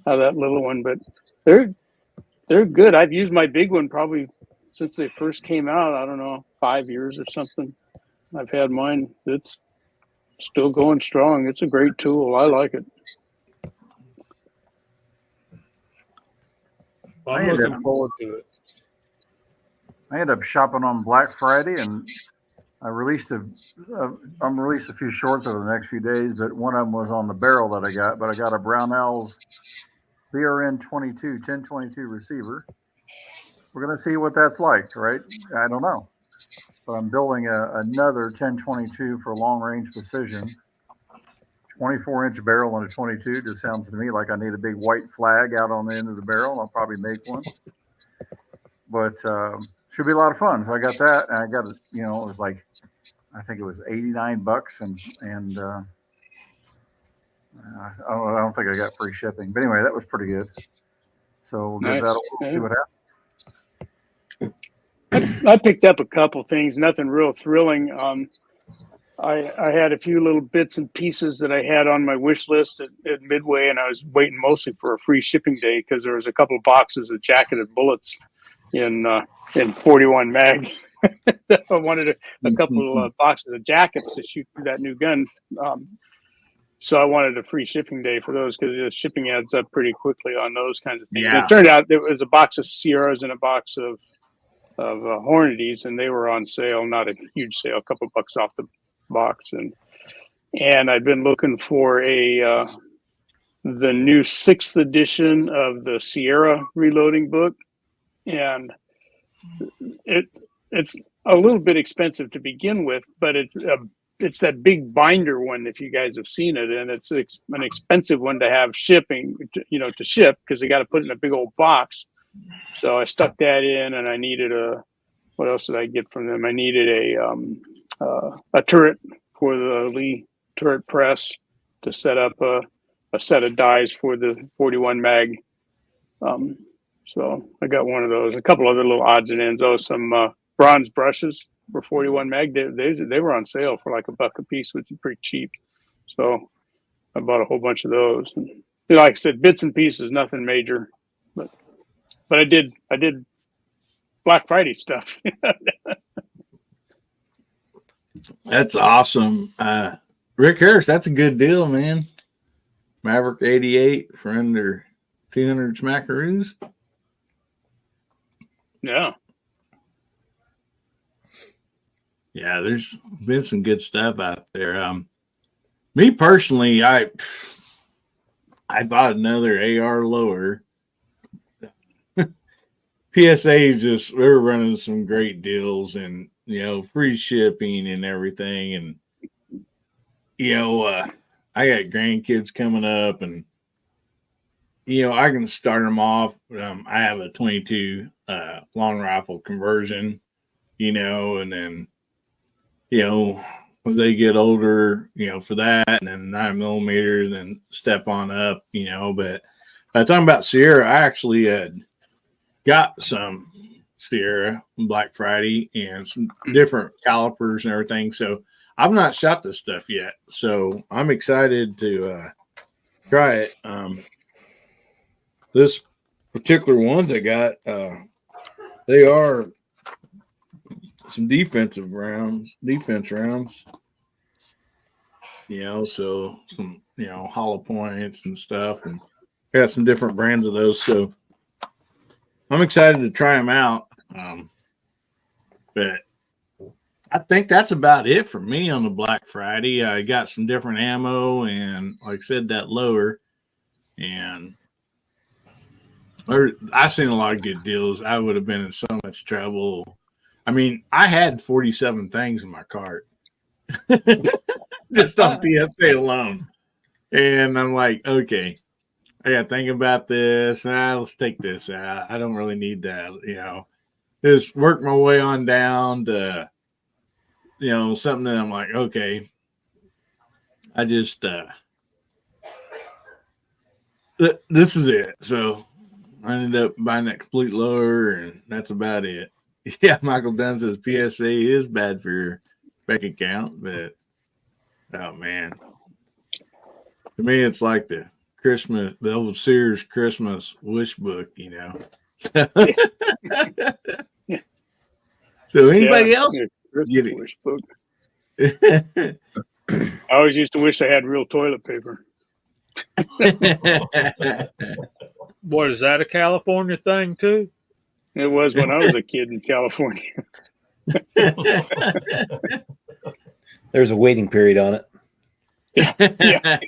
that little one. But they're good. I've used my big one probably since they first came out. I don't know, 5 years or something. I've had mine. It's still going strong. It's a great tool. I like it. I'm looking forward to it. I ended up shopping on Black Friday, and I released I'm released a few shorts over the next few days, but one of them was on the barrel that I got. But I got a Brownells BRN 1022 receiver. We're gonna see what that's like, right? I don't know, but I'm building another 1022 for long range precision. 24-inch barrel on a 22 just sounds to me like I need a big white flag out on the end of the barrel. I'll probably make one, but should be a lot of fun. So I got that, and I got it. It was like, I think it was $89, and I don't think I got free shipping. But anyway, that was pretty good. So we'll give that a see what happens. I picked up a couple things, nothing real thrilling. I had a few little bits and pieces that I had on my wish list at Midway, and I was waiting mostly for a free shipping day because there was a couple of boxes of jacketed bullets in 41 mag. I wanted a couple of boxes of jackets to shoot through that new gun. So I wanted a free shipping day for those because the shipping adds up pretty quickly on those kinds of things. Yeah. It turned out there was a box of Sierras and a box of Hornadies, and they were on sale, not a huge sale, a couple bucks off the box. And I'd been looking for the new 6th edition of the Sierra reloading book, and it's a little bit expensive to begin with, but it's that big binder one, if you guys have seen it, and it's an expensive one to have shipping, to ship, because they got to put it in a big old box. So I stuck that in, and I needed what else did I get from them? I needed a turret for the Lee turret press to set up a set of dies for the 41 mag. So I got one of those, a couple other little odds and ends. Some bronze brushes for 41 mag. They were on sale for like $1 a piece, which is pretty cheap. So I bought a whole bunch of those. like I said, bits and pieces, nothing major. But I did Black Friday stuff. That's awesome. Rick Harris, that's a good deal, man. Maverick 88 for under 200 smackaroos. Yeah. Yeah, there's been some good stuff out there. Me personally, I bought another AR lower. PSA is just, they're running some great deals and, free shipping and everything. And, I got grandkids coming up and, I can start them off. I have a 22 long rifle conversion, and then, when they get older, for that, and then 9mm, then step on up, But talking about Sierra, I actually had got some Sierra Black Friday and some different calipers and everything. So I've not shot this stuff yet. So I'm excited to try it. This particular ones I got, they are some defense rounds, so some, hollow points and stuff, and got some different brands of those. So I'm excited to try them out. But I think that's about it for me on the Black Friday. I got some different ammo and, like I said, that lower, and I seen a lot of good deals. I would have been in so much trouble. I mean, I had 47 things in my cart just on PSA alone. And I'm like, okay, I got to think about this. Let's take this out. I don't really need that, Just work my way on down to, something that I'm like, okay, I just, this is it. So I ended up buying that complete lower, and that's about it. Yeah, Michael Dunn says PSA is bad for your bank account, but oh man, to me it's like the old Sears Christmas wish book, So anybody else get it? Wish book. I always used to wish I had real toilet paper. What is that, a California thing too? It was when I was a kid in California. There's a waiting period on it. Yeah.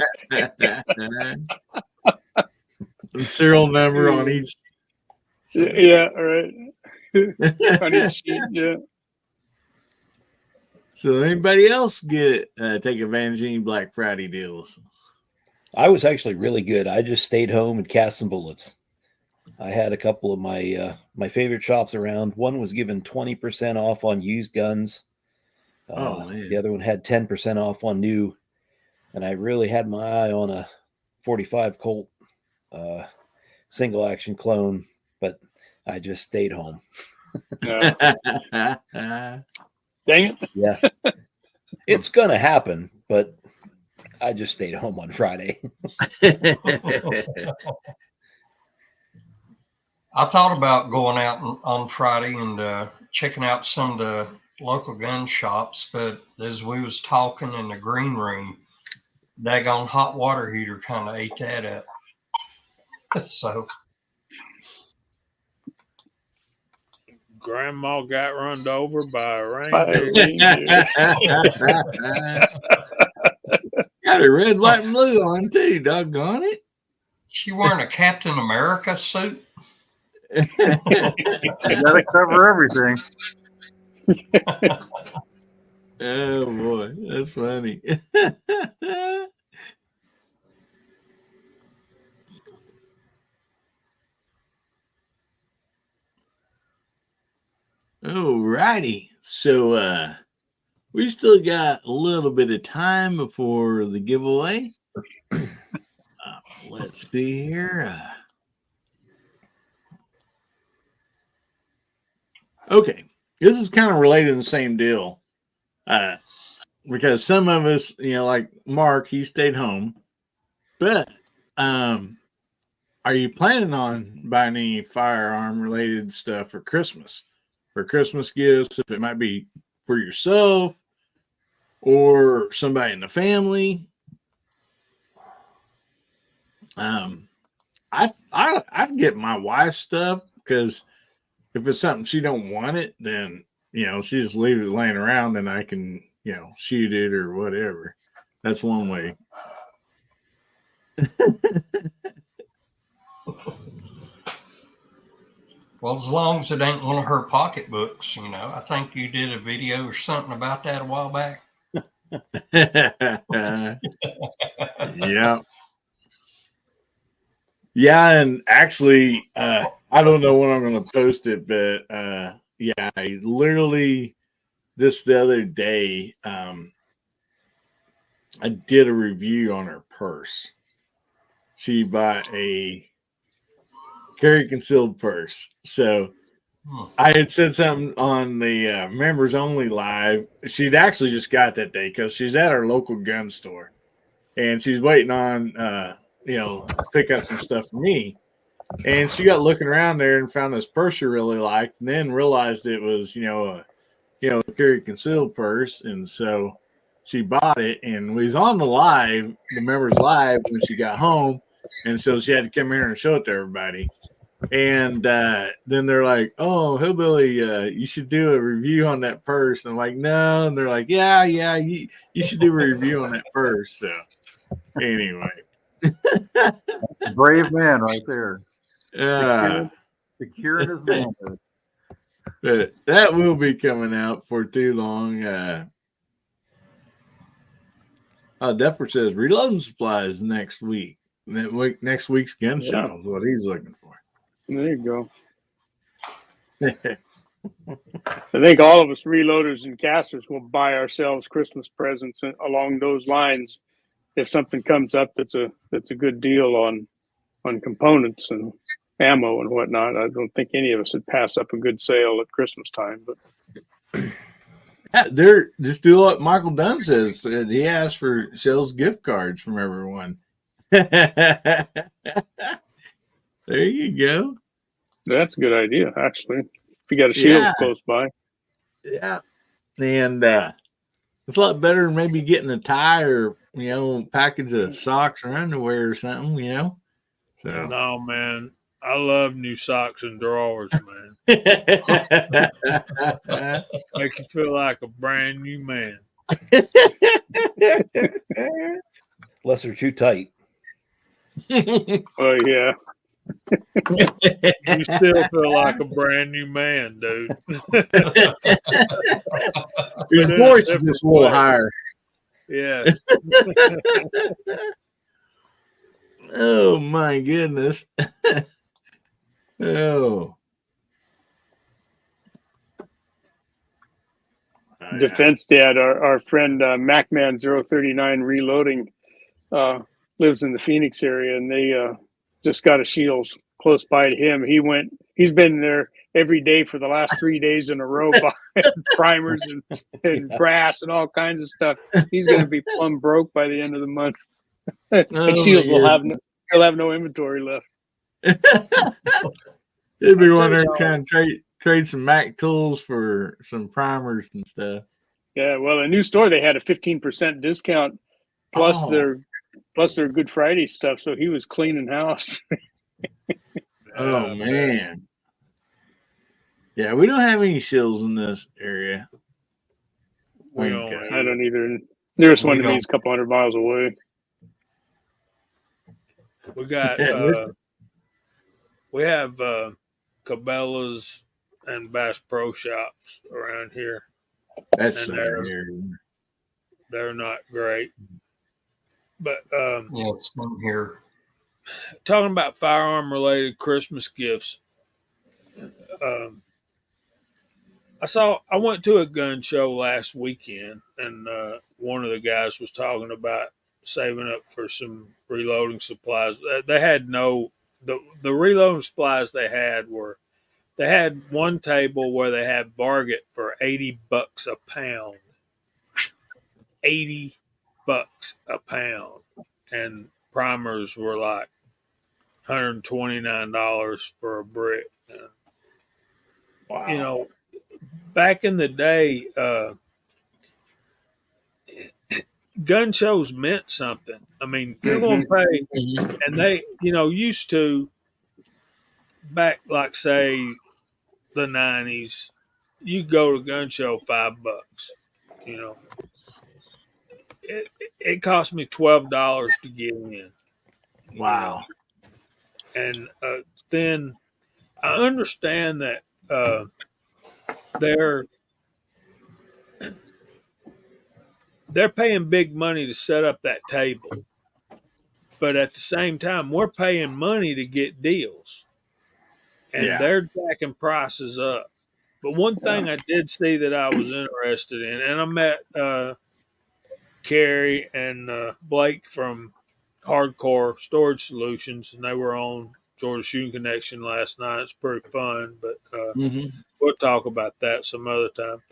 The serial number on each. Yeah, right. On each sheet, yeah. So anybody else take advantage of any Black Friday deals? I was actually really good. I just stayed home and cast some bullets. I had a couple of my favorite shops around. One was given 20% off on used guns. The other one had 10% off on new. And I really had my eye on a 45 Colt single action clone, but I just stayed home. Dang it. Yeah. It's going to happen, but I just stayed home on Friday. I thought about going out on Friday and checking out some of the local gun shops, but as we was talking in the green room, daggone hot water heater kind of ate that up. So Grandma got run over by a By reindeer. Got a red, white, and blue on too, doggone it. she wearing a Captain America suit? You gotta cover everything. Oh boy, that's funny. All righty. So we still got a little bit of time before the giveaway. Let's see here. Okay. This is kind of related to the same deal. Because some of us, like Mark, he stayed home. But are you planning on buying any firearm related stuff for Christmas? For Christmas gifts, if it might be for yourself or somebody in the family. I'd get my wife stuff because if it's something she don't want it, then she just leave it laying around and I can shoot it or whatever. That's one way. Well, as long as it ain't one of her pocketbooks, I think you did a video or something about that a while back. Yeah. Yeah, and actually, I don't know when I'm going to post it, but yeah, I literally just the other day, I did a review on her purse. She bought a carry concealed purse. So I had said something on the members only live. She'd actually just got that day because she's at our local gun store and she's waiting on, pick up some stuff for me. And she got looking around there and found this purse she really liked, and then realized it was, a carry concealed purse. And so she bought it, and we was on the members live when she got home, and so she had to come here and show it to everybody. And then they're like, "Oh, Hillbilly, you should do a review on that purse." And I'm like, "No," and they're like, "Yeah, you should do a review on that purse." So anyway, Brave man right there. Securing his manhood. But that will be coming out for too long. Depper says reloading supplies next week. Next week's gun show is what he's looking for. There you go. I think all of us reloaders and casters will buy ourselves Christmas presents along those lines. If something comes up that's a good deal on components and ammo and whatnot, I don't think any of us would pass up a good sale at Christmas time. But they're just do what Michael Dunn says. He asked for sales gift cards from everyone. There you go. That's a good idea, actually. If you got a Shields close by. Yeah. And it's a lot better than maybe getting a tie or, package of socks or underwear or something, So No, man. I love new socks and drawers, man. Make you feel like a brand new man. Unless they're too tight. Oh, yeah. You still feel like a brand new man, dude. Your voice is just a little higher. Yeah. Oh my goodness. Oh. Defense Dad, our friend MacMan039 Reloading lives in the Phoenix area, and they just got a Shields close by to him. He's been there every day for the last 3 days in a row buying primers and brass and all kinds of stuff. He's going to be plumb broke by the end of the month. And Shields will have no inventory left. He'd be wondering trying to trade some Mac tools for some primers and stuff. Yeah, well, a new store, they had a 15% discount plus their Good Friday stuff. So he was cleaning house. Oh man. Yeah, we don't have any Shields in this area. I don't either. Nearest one to me is a couple hundred miles away. We got we have Cabela's and Bass Pro Shops around here. That's they're not great. But it's here. Talking about firearm related Christmas gifts. I went to a gun show last weekend, and one of the guys was talking about saving up for some reloading supplies. They had the reloading supplies they had one table where they had Barget for $80 a pound. $80 a pound. And primers were like $129 for a brick. Wow. You know, back in the day, gun shows meant something. I mean, if you're going to pay, and they, used to back, like, say, the 90s, you go to a gun show $5. You know, it cost me $12 to get in. Wow. And then I understand that they're paying big money to set up that table, but at the same time, we're paying money to get deals, and they're jacking prices up. But one thing I did see that I was interested in, and I met Carrie and Blake from Hardcore Storage Solutions, and they were on Georgia Shooting Connection last night. It's pretty fun, but we'll talk about that some other time.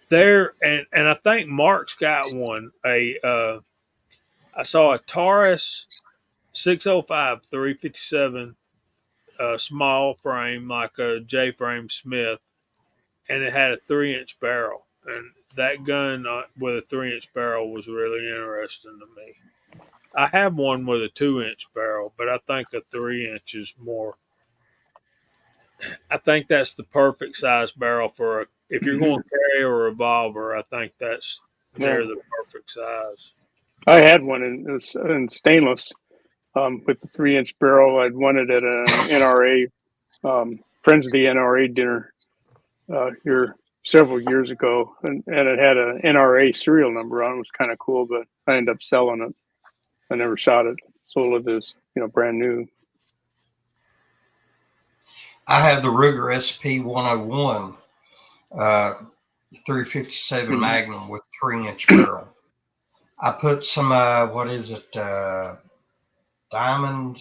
There, and I think Mark's got one. I saw a Taurus 605 357 small frame, like a J frame Smith, and it had a 3-inch barrel. And that gun with a 3-inch barrel was really interesting to me. I have one with a 2-inch barrel, but I think a 3-inch is more. I think that's the perfect size barrel for if you're going to carry a revolver. I think they're the perfect size. I had one in stainless with the 3-inch barrel. I'd won it at an NRA Friends of the NRA dinner here several years ago, and it had an NRA serial number on it. It was kind of cool, but I ended up selling it. I never shot it. Sold it as brand new. I have the Ruger SP 101 357 Magnum with 3-inch barrel. I put some diamond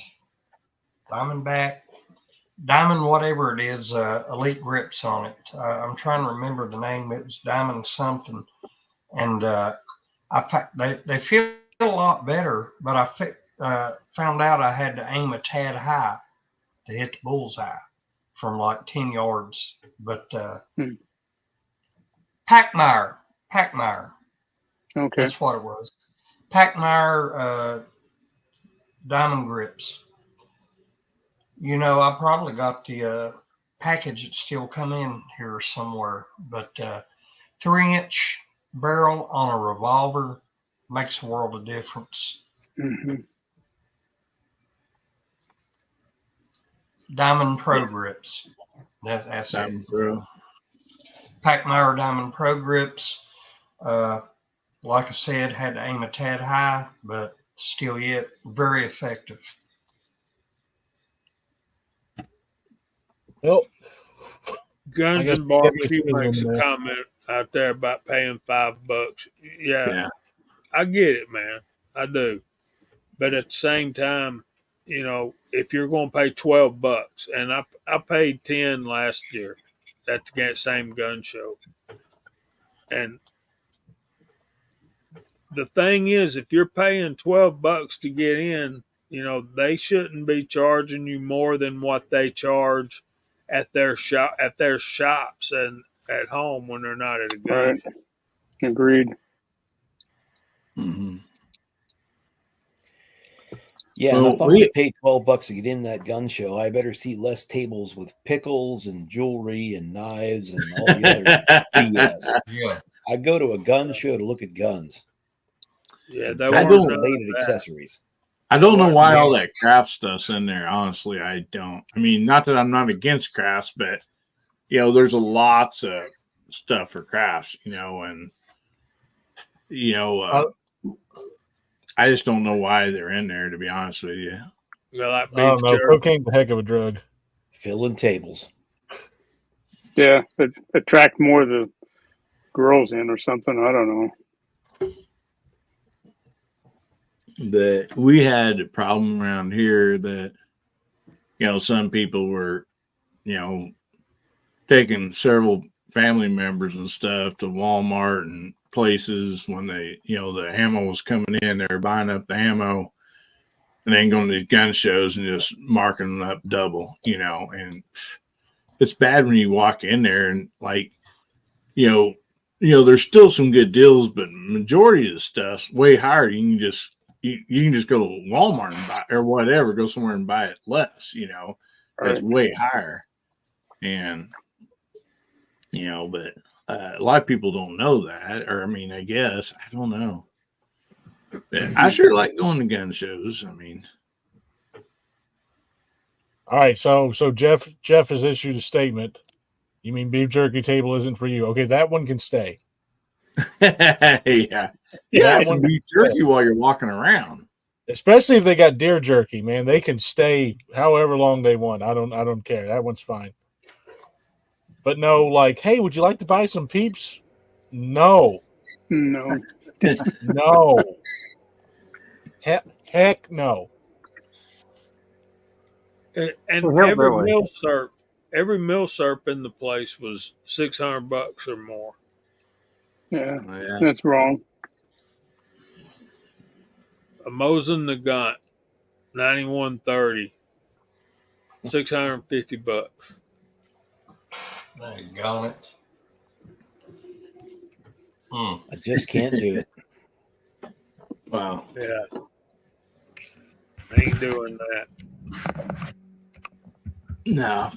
whatever it is, elite grips on it. I'm trying to remember the name. It was diamond something, and they feel a lot better. But I found out I had to aim a tad high to hit the bullseye from like 10 yards. But Packmeyer, okay, that's what it was. Packmeyer diamond grips. I probably got the package that's still come in here somewhere, but 3-inch barrel on a revolver makes a world of difference. Diamond Pro grips. That's Diamond it. Pro. Packmeyer Diamond Pro grips. Like I said, had to aim a tad high, but still yet very effective. Well, Guns and Barbecue makes a comment out there about paying $5. Yeah, I get it, man. I do. But at the same time, if you're going to pay $12, and I paid 10 last year at the same gun show, and the thing is, if you're paying $12 to get in, they shouldn't be charging you more than what they charge at their shops and at home when they're not at a gun show. Agreed. Yeah, and if I'm going to pay $12 to get in that gun show, I better see less tables with pickles and jewelry and knives and all the other BS. Yeah. I go to a gun show to look at guns. Yeah, I don't related accessories. I don't know why all that craft stuff's in there. Honestly, I don't. I mean, not that I'm not against crafts, but there's lots of stuff for crafts, and I just don't know why they're in there. To be honest with you, I don't know. Cocaine's a heck of a drug. Filling tables. Yeah, but attract more of the girls in or something. I don't know. That we had a problem around here that some people were taking several family members and stuff to Walmart and places when they, you know, the ammo was coming in, they were buying up the ammo and then going to these gun shows and just marking them up double, you know. And it's bad when you walk in there and like, you know, there's still some good deals, but majority of the stuff's way higher. You can just go to Walmart and buy or whatever, go somewhere and buy it less, you know. It's way higher. And you know, but a lot of people don't know that, or I mean, I guess I don't know. I sure like going to gun shows. I mean, all right, so Jeff has issued a statement. You mean beef jerky table isn't for you? Okay, that one can stay. yeah, That some beef jerky while you're walking around. Especially if they got deer jerky, man, they can stay however long they want. I don't care. That one's fine. But no, like, hey, would you like to buy some Peeps? No. No. No. Heck no. And Well, every mill serp in the place was $600 or more. Yeah, that's wrong. A Mosin Nagant, 9130, $650. Got it. I just can't do it. Wow. Yeah. Ain't doing that. No.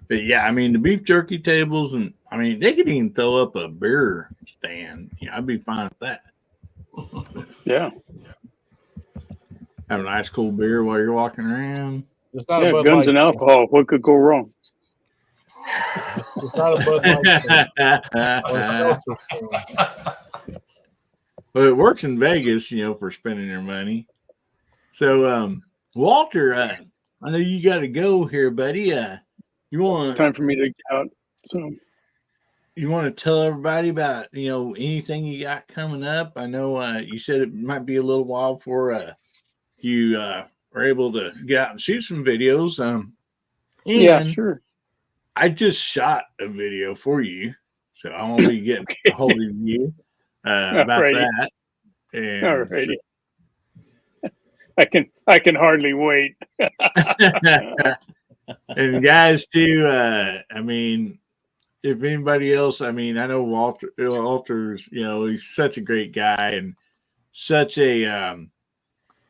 But yeah, I mean the beef jerky tables, and I mean they could even throw up a beer stand. Yeah, I'd be fine with that. Yeah. Have a nice cool beer while you're walking around. It's not a Bud guns Light and alcohol. What could go wrong? It's not a Bud Light Well, it works in Vegas, you know, for spending your money. So, Walter, I know you got to go here, buddy. You want time for me to get out? So, you want to tell everybody about anything you got coming up? I know you said it might be a little while before you are able to get out and shoot some videos. Yeah, sure. I just shot a video for you, so I won't be getting a hold of you about that. And alrighty. I can hardly wait. And guys, too. I mean, if anybody else, I mean, I know Walter's. He's such a great guy and such a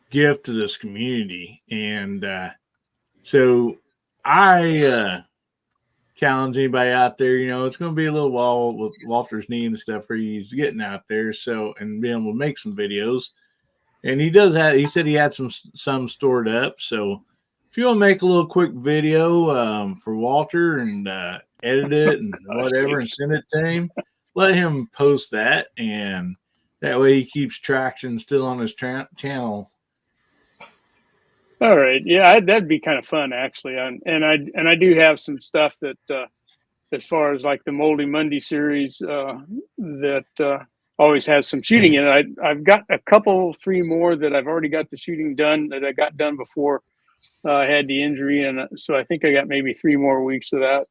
gift to this community, and so I challenge anybody out there. It's going to be a little while with Walter's knee and stuff where he's getting out there, so and being able to make some videos. And he said he had some stored up. So if you want to make a little quick video for Walter and edit it and whatever and send it to him, let him post that, and that way he keeps traction still on his channel. All right, yeah, that'd be kind of fun actually, and I do have some stuff that as far as like the Moldy Monday series that always has some shooting in it. I've got three more that I've already got the shooting done that I got done before I had the injury, and so I think I got maybe 3 more weeks of that.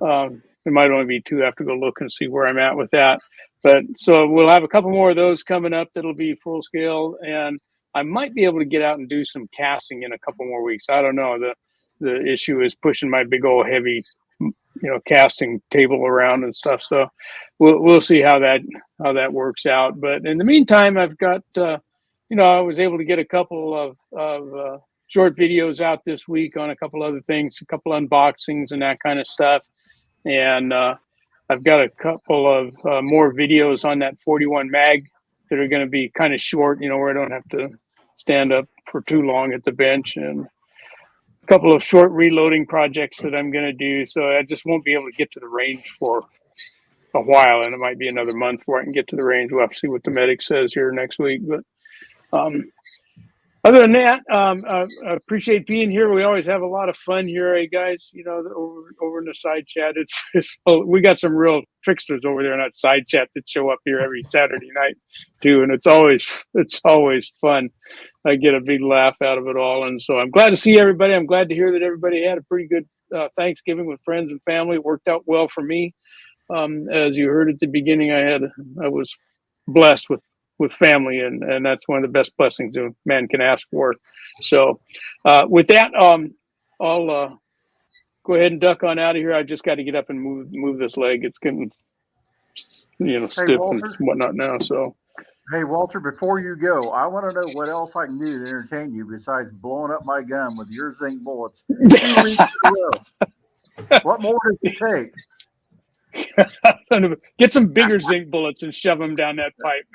It might only be 2. I have to go look and see where I'm at with that. But so we'll have a couple more of those coming up that'll be full scale, and I might be able to get out and do some casting in a couple more weeks. I don't know. The issue is pushing my big old heavy, casting table around and stuff. So we'll see how that works out. But in the meantime, I've got I was able to get a couple of short videos out this week on a couple other things, a couple unboxings and that kind of stuff. And I've got a couple of more videos on that 41 mag that are going to be kind of short, where I don't have to stand up for too long at the bench, and a couple of short reloading projects that I'm going to do. So I just won't be able to get to the range for a while, and it might be another month before I can get to the range. We'll have to see what the medic says here next week. But Other than that, I appreciate being here. We always have a lot of fun here, eh, guys. You know, over in the side chat, we got some real tricksters over there in that side chat that show up here every Saturday night too, and it's always fun. I get a big laugh out of it all, and so I'm glad to see everybody. I'm glad to hear that everybody had a pretty good Thanksgiving with friends and family. It worked out well for me. As you heard at the beginning, I was blessed with family, and that's one of the best blessings a man can ask for. So with that, I'll go ahead and duck on out of here. I just got to get up and move this leg. It's getting stiff and whatnot now. So hey, Walter, before you go, I want to know what else I can do to entertain you besides blowing up my gun with your zinc bullets 2 weeks in a row. What more does it take? Get some bigger zinc bullets and shove them down that pipe.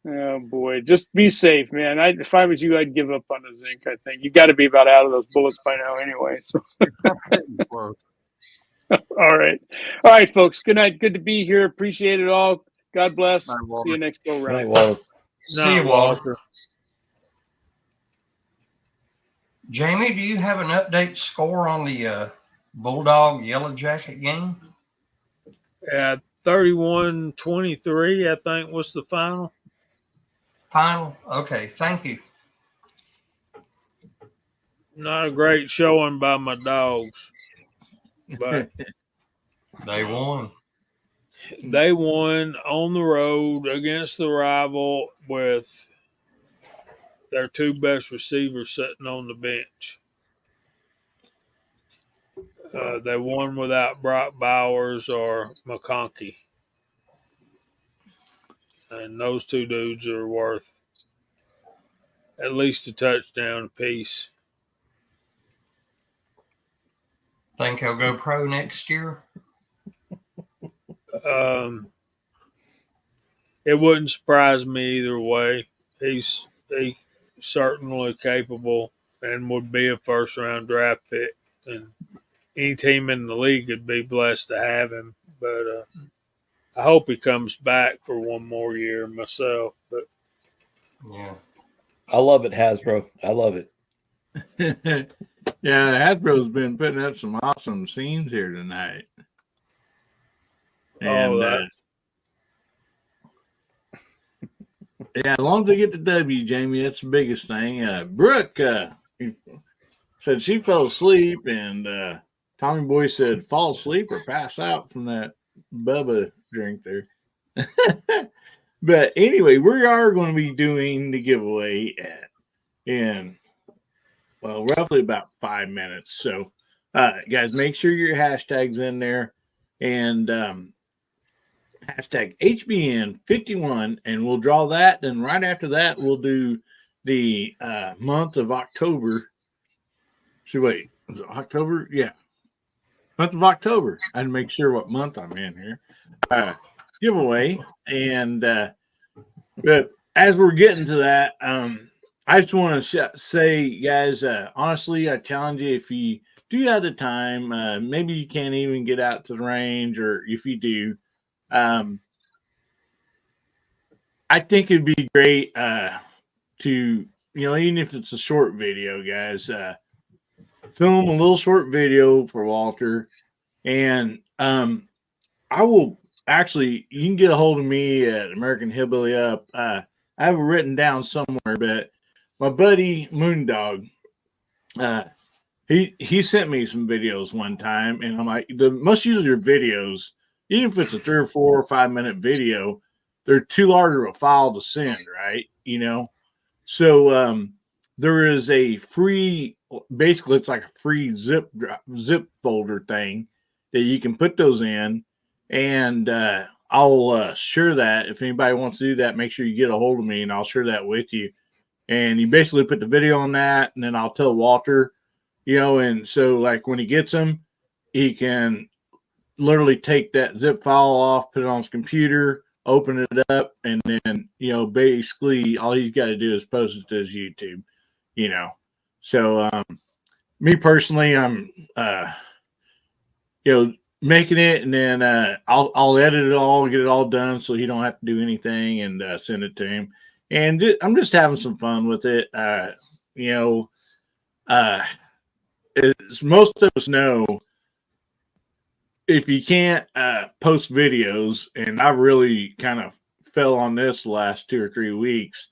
Oh boy, just be safe, man. If I was you, I'd give up on the zinc. I think you got to be about out of those bullets by now, anyway. So, all right, folks. Good night. Good to be here. Appreciate it all. God bless. See you next go round. See you, Walter. Jamie, do you have an update score on the Bulldog Yellow Jacket game? Yeah, 31-23, I think, was the final. Okay, thank you. Not a great showing by my dogs, but they won. They won on the road against the rival with their 2 best receivers sitting on the bench. They won without Brock Bowers or McConkey. And those 2 dudes are worth at least a touchdown apiece. Think he'll go pro next year? It wouldn't surprise me either way. He's certainly capable and would be a first-round draft pick. And any team in the league would be blessed to have him. But I hope he comes back for one more year myself. But yeah, I love it, Hasbro. I love it. Yeah, Hasbro's been putting up some awesome scenes here tonight. And yeah, as long as they get the W, Jamie, that's the biggest thing. Brooke said she fell asleep, and Tommy Boy said fall asleep or pass out from that Bubba drink there. But anyway, we are going to be doing the giveaway in roughly about 5 minutes. So, guys, make sure your hashtag's in there, and hashtag HBN51, and we'll draw that. And right after that, we'll do the month of October. So wait, was it October? Yeah, month of October. I had to make sure what month I'm in here. Giveaway, and but as we're getting to that, I just want to say, guys, honestly, I challenge you, if you do have the time, maybe you can't even get out to the range, or if you do, I think it'd be great to, even if it's a short video, guys, film a little short video for Walter. And I will actually, you can get a hold of me at American Hillbilly Up. I have it written down somewhere, but my buddy Moondog, he sent me some videos one time, and I'm like, the most usually your videos, even if it's a 3 or 4 or 5 minute video, they're too large of a file to send, right? So there is a free, basically it's like a free zip folder thing that you can put those in, and I'll share that. If anybody wants to do that, make sure you get a hold of me, and I'll share that with you. And you basically put the video on that, and then I'll tell Walter, and so like when he gets them, he can literally take that zip file off, put it on his computer, open it up, and then, basically all he's got to do is post it to his YouTube, So me personally, I'm, making it, and then I'll edit it all, get it all done, so he don't have to do anything, and send it to him. And I'm just having some fun with it. You know, as most of us know, if you can't post videos, and I really kind of fell on this the last 2 or 3 weeks.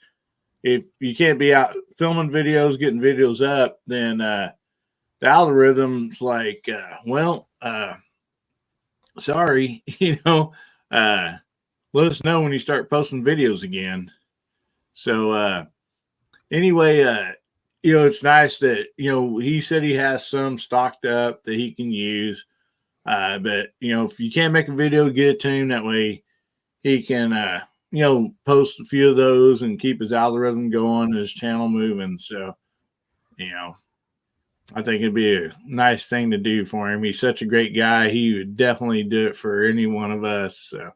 If you can't be out filming videos, getting videos up, then the algorithm's like, sorry, let us know when you start posting videos again. So anyway, it's nice that, he said he has some stocked up that he can use. But if you can't make a video, get it to him. That way he can, post a few of those and keep his algorithm going, his channel moving. So, I think it'd be a nice thing to do for him. He's such a great guy. He would definitely do it for any one of us. So.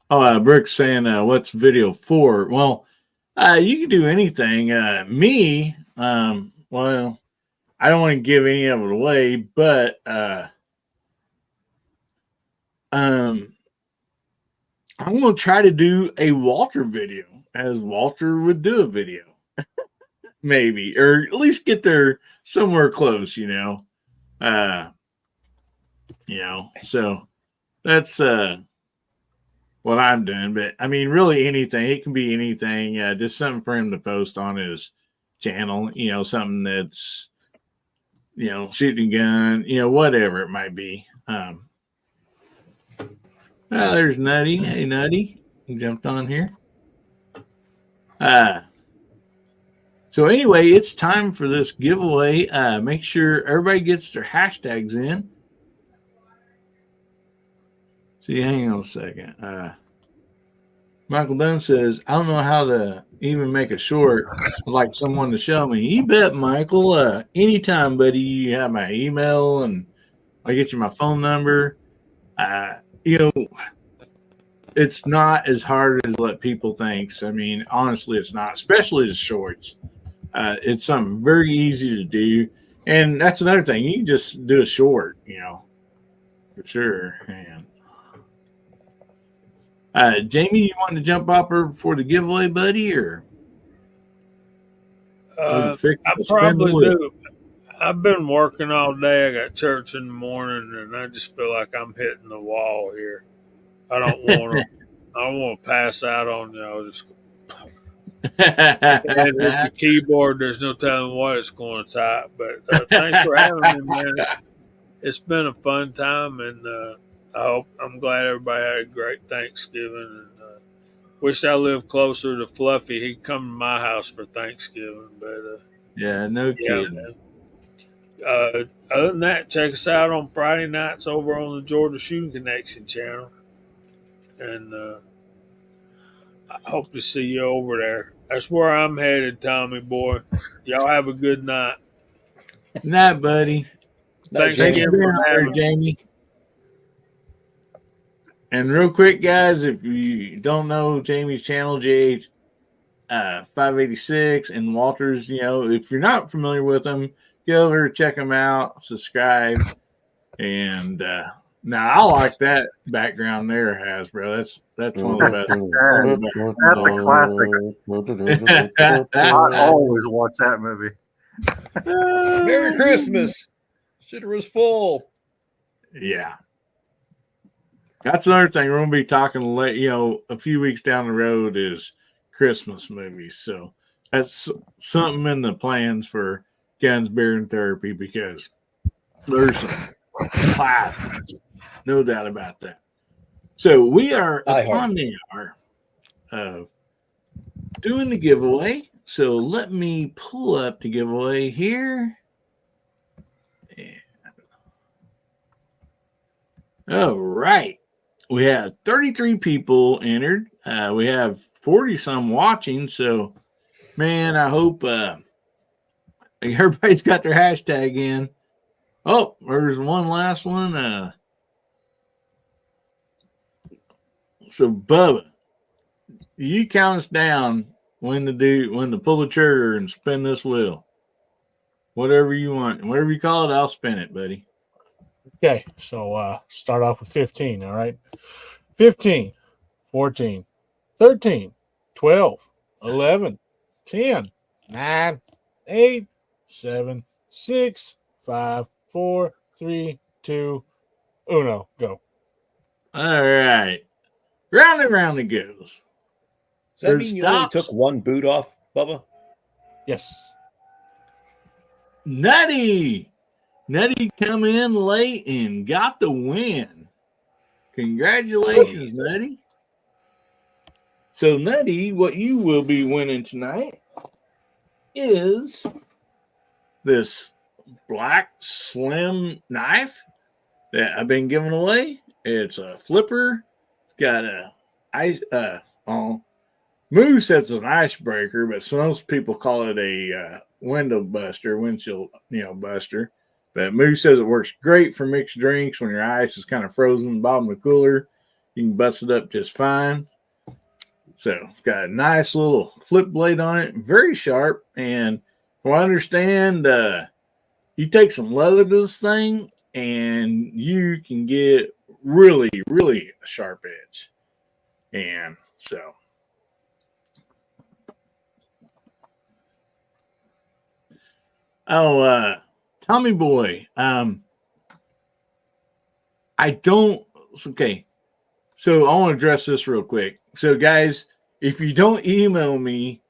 Oh, Brick's saying, what's video for? Well, you can do anything. Me, well, I don't want to give any of it away, but I'm going to try to do a Walter video, as Walter would do a video. Maybe, or at least get there somewhere close, so that's what I'm doing. But I mean, really anything, it can be anything, just something for him to post on his channel, something that's, shooting a gun, whatever it might be. There's Nutty. Hey, Nutty. He jumped on here. So anyway, it's time for this giveaway. Make sure everybody gets their hashtags in. See, hang on a second. Michael Dunn says, I don't know how to even make a short. I'd like someone to show me. You bet, Michael. Anytime, buddy. You have my email, and I'll get you my phone number. It's not as hard as what people think. I mean, honestly, it's not, especially the shorts. It's something very easy to do. And that's another thing. You can just do a short, for sure. And Jamie, you want to jump up for the giveaway, buddy, or I probably do. I've been working all day. I got church in the morning, and I just feel like I'm hitting the wall here. I don't want to. I don't want to pass out on y'all. Just and with the keyboard, there's no telling what it's going to type. But thanks for having me, man. It's been a fun time, and I'm glad everybody had a great Thanksgiving. And wish I lived closer to Fluffy. He'd come to my house for Thanksgiving. But no kidding. Other than that, check us out on Friday nights over on the Georgia Shooting Connection channel. And I hope to see you over there. That's where I'm headed, Tommy boy. Y'all have a good night. Good night, buddy. Thanks for being here, Jamie. And real quick, guys, if you don't know Jamie's channel, JH 586 and Walter's, if you're not familiar with them, go over, check them out, subscribe. And now I like that background there, Hasbro. That's one of the best. That's a classic. I always watch that movie. Merry Christmas. Shitter was full. Yeah. That's another thing we're going to be talking, a few weeks down the road is Christmas movies. So that's something in the plans for Guns, Beer, and Therapy, because there's some classics. No doubt about that. So we are upon the hour of doing the giveaway. So let me pull up the giveaway here. All right. We have 33 people entered. We have 40 some watching. So, man, I hope everybody's got their hashtag in. Oh, there's one last one. So, Bubba, you count us down when to pull the trigger and spin this wheel. whatever you want. Whatever you call it, I'll spin it, buddy. Okay, so start off with 15, all right? 15, 14, 13, 12, 11, 10, 9, 8, 7, 6, 5, 4, 3, 2, uno, go. All right. Round and round it goes. Does that mean you only took one boot off, Bubba? Yes. Nutty come in late and got the win. Congratulations, Nutty. So, Nutty, what you will be winning tonight is this black slim knife that I've been giving away. It's a flipper. It's got a Moose says an icebreaker, but most people call it a windshield buster. But Moose says it works great for mixed drinks when your ice is kind of frozen in the bottom of the cooler. You can bust it up just fine. So it's got a nice little flip blade on it, very sharp. And from what I understand, you take some leather to this thing and you can get really, really a sharp edge. And so Tommy Boy, okay. So I want to address this real quick. So guys, if you don't email me,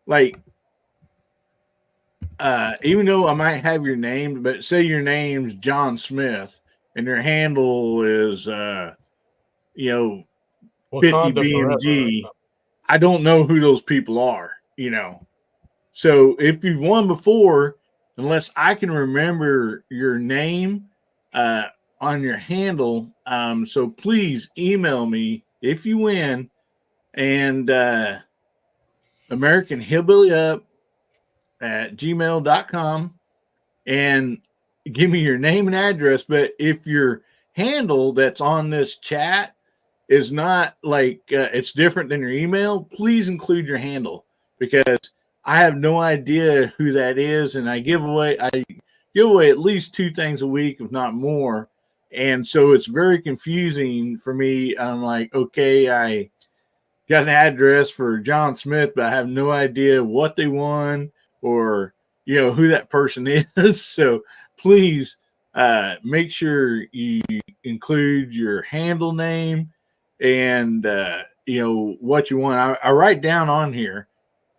like, even though I might have your name, but say your name's John Smith and your handle is, 50 BMG, I don't know who those people are, So if you've won before, unless I can remember your name on your handle, so please email me if you win, and AmericanHillbillyUp at gmail.com, and give me your name and address. But if your handle that's on this chat is not like it's different than your email, please include your handle, because I have no idea who that is, and I give away at least 2 things a week, if not more. And so it's very confusing for me. I'm like, okay, I got an address for John Smith, but I have no idea what they won or, who that person is. So please make sure you include your handle name and, what you want. I write down on here,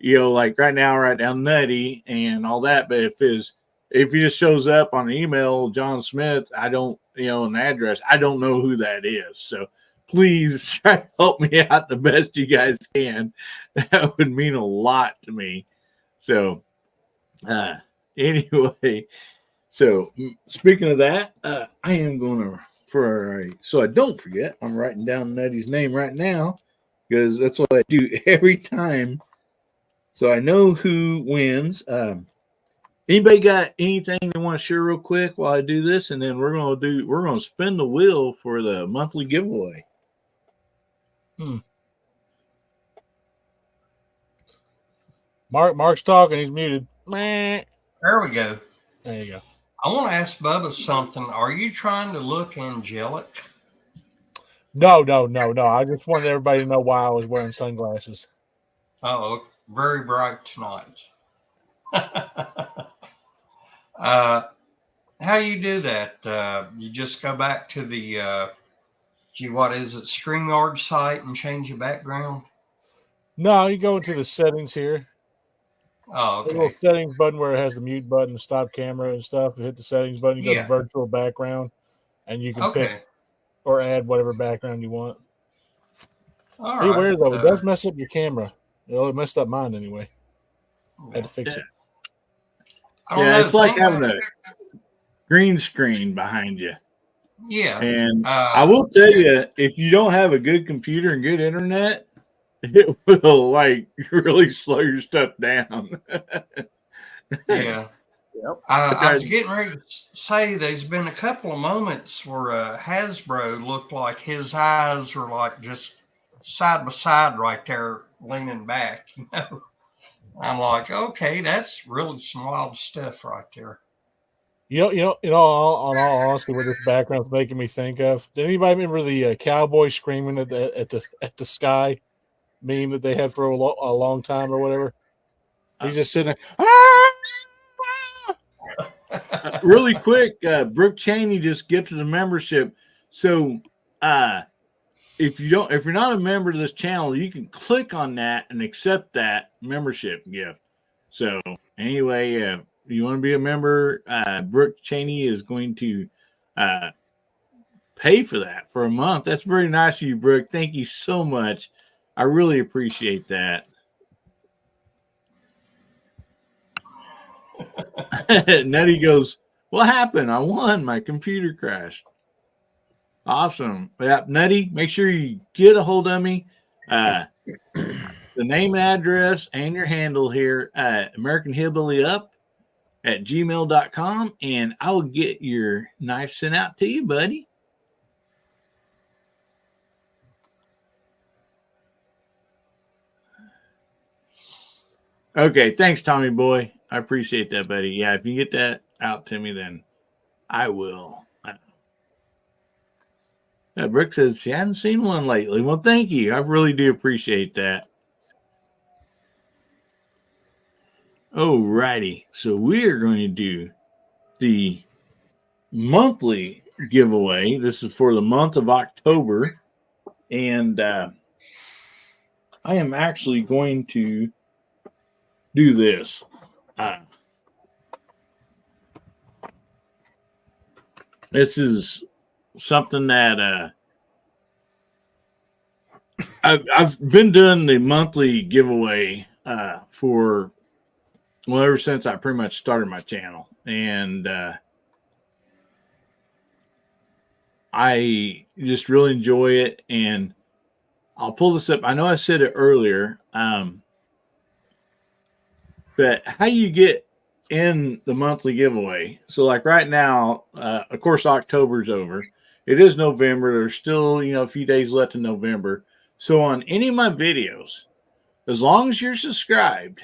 like right now, I write down Nutty and all that. But if he just shows up on the email, John Smith, I don't, an address, I don't know who that is. So please try to help me out the best you guys can. That would mean a lot to me. So anyway, so speaking of that, I am going to, so I don't forget, I'm writing down Nutty's name right now, because that's what I do every time. So I know who wins. Anybody got anything they want to share real quick while I do this, and then we're gonna spin the wheel for the monthly giveaway. Mark's talking. He's muted. There we go. There you go. I want to ask Bubba something. Are you trying to look angelic? No. I just wanted everybody to know why I was wearing sunglasses. Oh, very bright tonight. How you do that? You just go back to the StreamYard site and change your background? No, you go into the settings here. Oh, okay. The little settings button where it has the mute button, stop camera and stuff. You hit the settings button, you go to virtual background, and you can pick or add whatever background you want. All Be aware, right. though, it does mess up your camera. It messed up mine anyway. I had to fix it. It's like having a green screen behind you. Yeah. And I will tell you, if you don't have a good computer and good internet, it will really slow your stuff down. Yeah. Yep. I was getting ready to say there's been a couple of moments where Hasbro looked like his eyes were like just side by side right there, leaning back, I'm like, okay, that's really some wild stuff right there. On all honesty, what this background's making me think of. Did anybody remember the cowboy screaming at the sky meme that they had for a long time or whatever? He's just sitting there. Really quick, Brooke Cheney just get to the membership. So if you're not a member of this channel, you can click on that and accept that membership gift. So anyway, you want to be a member, Brooke Cheney is going to pay for that for a month. That's very nice of you, Brooke. Thank you so much. I really appreciate that. Nettie goes, what happened? I won. My computer crashed. Awesome. Yeah, Nettie, make sure you get a hold of me. The name and address and your handle here at AmericanHillbillyUp at gmail.com, and I will get your knife sent out to you, buddy. Okay, thanks, Tommy boy. I appreciate that, buddy. Yeah, if you get that out to me, then I will. Brooke says she hadn't seen one lately. Well, thank you. I really do appreciate that. Alrighty, so we are going to do the monthly giveaway. This is for the month of October, and I am actually going to do this. This is something that I've been doing the monthly giveaway for ever since I pretty much started my channel, and I just really enjoy it. And I'll pull this up. I know I said it earlier, but how you get in the monthly giveaway. So like right now, of course, October's over. It is November. There's still, a few days left in November. So on any of my videos, as long as you're subscribed,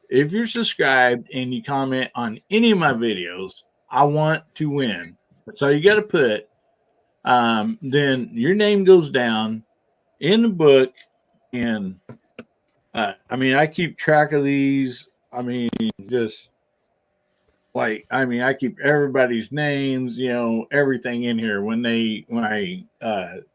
if you're subscribed and you comment on any of my videos, I want to win. That's all you got to put. Then your name goes down in the book. And I keep track of these. I keep everybody's names, everything in here when I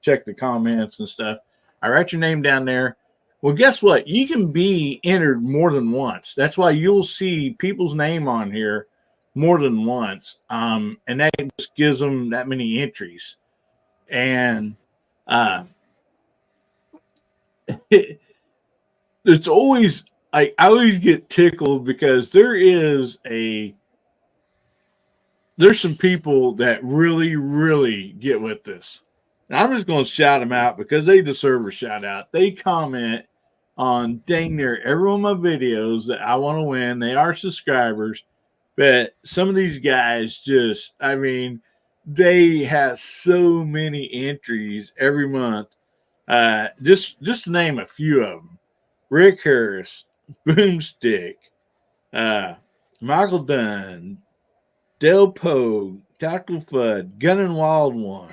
check the comments and stuff. I write your name down there. Well, guess what? You can be entered more than once. That's why you'll see people's name on here more than once. And that just gives them that many entries. And it's always, I always get tickled because there's some people that really, really get with this. And I'm just going to shout them out because they deserve a shout out. They comment on dang near every one of my videos that I want to win. They are subscribers, but some of these guys they have so many entries every month. Just to name a few of them: Rick Harris, Boomstick, Michael Dunn, Del Pogue, Tactical Fudd, Gun and Wild One,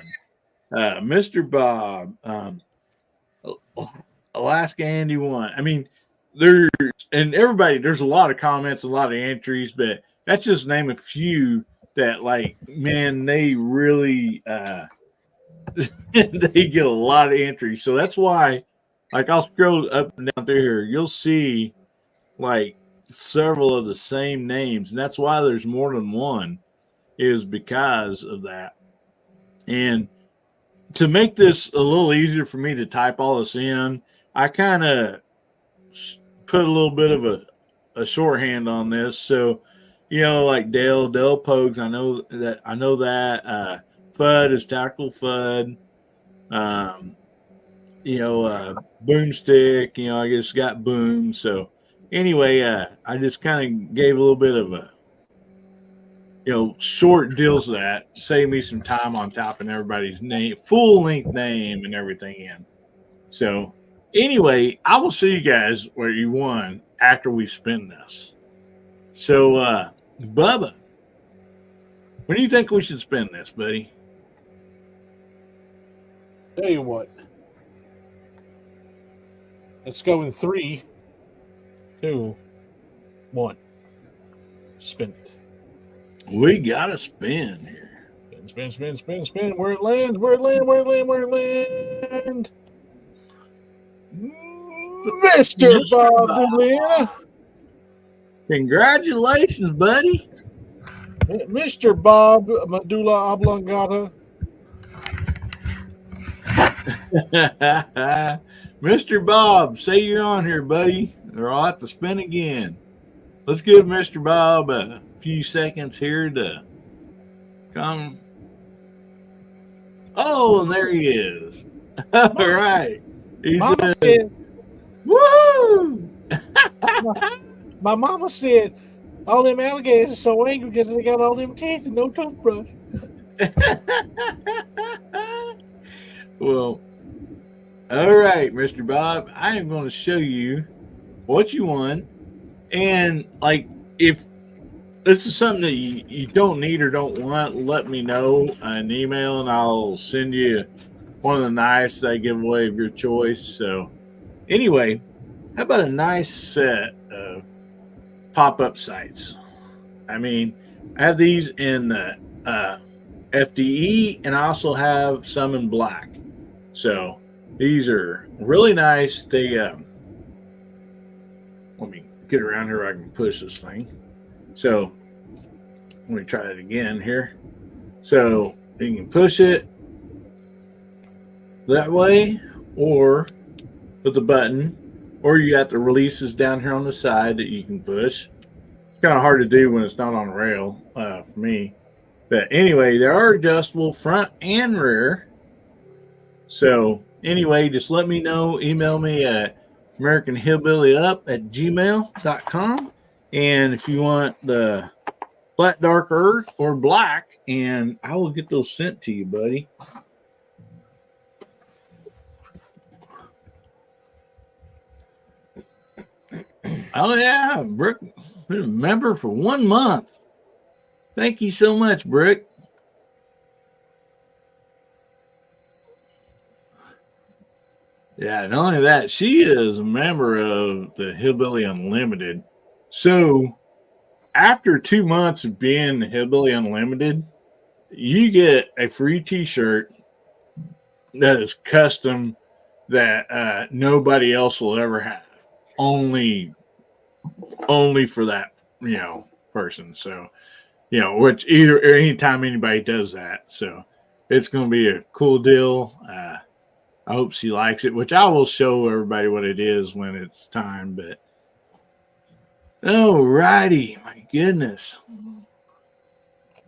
Mr. Bob, Alaska Andy One. There's a lot of comments, a lot of entries, but that's just name a few that they really they get a lot of entries. So that's why, I'll scroll up and down through here. You'll see several of the same names, and that's why there's more than one, is because of that. And to make this a little easier for me to type all this in, I kind of put a little bit of a shorthand on this. So, Del Pogues, I know that. Fudd is Tactical Fudd. Boomstick, I just got Boom. So anyway, I just kind of gave a little bit of a short deals of that, save me some time on typing everybody's name, full length name and everything in. So Anyway, I will show you guys where you won after we spin this. So, Bubba, when do you think we should spin this, buddy? Tell you what. Let's go in 3, 2, 1. Spin it. We got to spin here. Spin, spin, spin, spin. Where it lands, where it lands, where it lands, where it lands. Mr. Bob DeLena. Congratulations, buddy. Mr. Bob Medulla Oblongata. Mr. Bob, say you're on here, buddy, or I'll have to spin again. Let's give Mr. Bob a few seconds here to come. Oh, and there he is. All right. He said, woo! My mama said all them alligators are so angry because they got all them teeth and no toothbrush. Well, all right, Mr. Bob, I am going to show you what you won. And, like, if this is something that you don't need or don't want, let me know an email and I'll send you one of the nice that I give away of your choice. So, anyway, how about a nice set of pop-up sites? I mean, I have these in the FDE and I also have some in black. So these are really nice. They let me get around here where I can push this thing. So let me try it again here. So you can push it that way or with the button, or you got the releases down here on the side that you can push. It's kind of hard to do when it's not on a rail for me. But anyway, they are adjustable front and rear. So anyway, just let me know. Email me at AmericanHillbillyUp@gmail.com. And if you want the flat dark earth or black, and I will get those sent to you, buddy. Oh yeah, Brooke, been a member for 1 month. Thank you so much, Brooke. Yeah, not only that, she is a member of the Hillbilly Unlimited. So after 2 months of being Hillbilly Unlimited, you get a free t-shirt that is custom that nobody else will ever have. Only for that, person. So, which either anytime anybody does that. So it's going to be a cool deal. I hope she likes it, which I will show everybody what it is when it's time. But all righty, my goodness.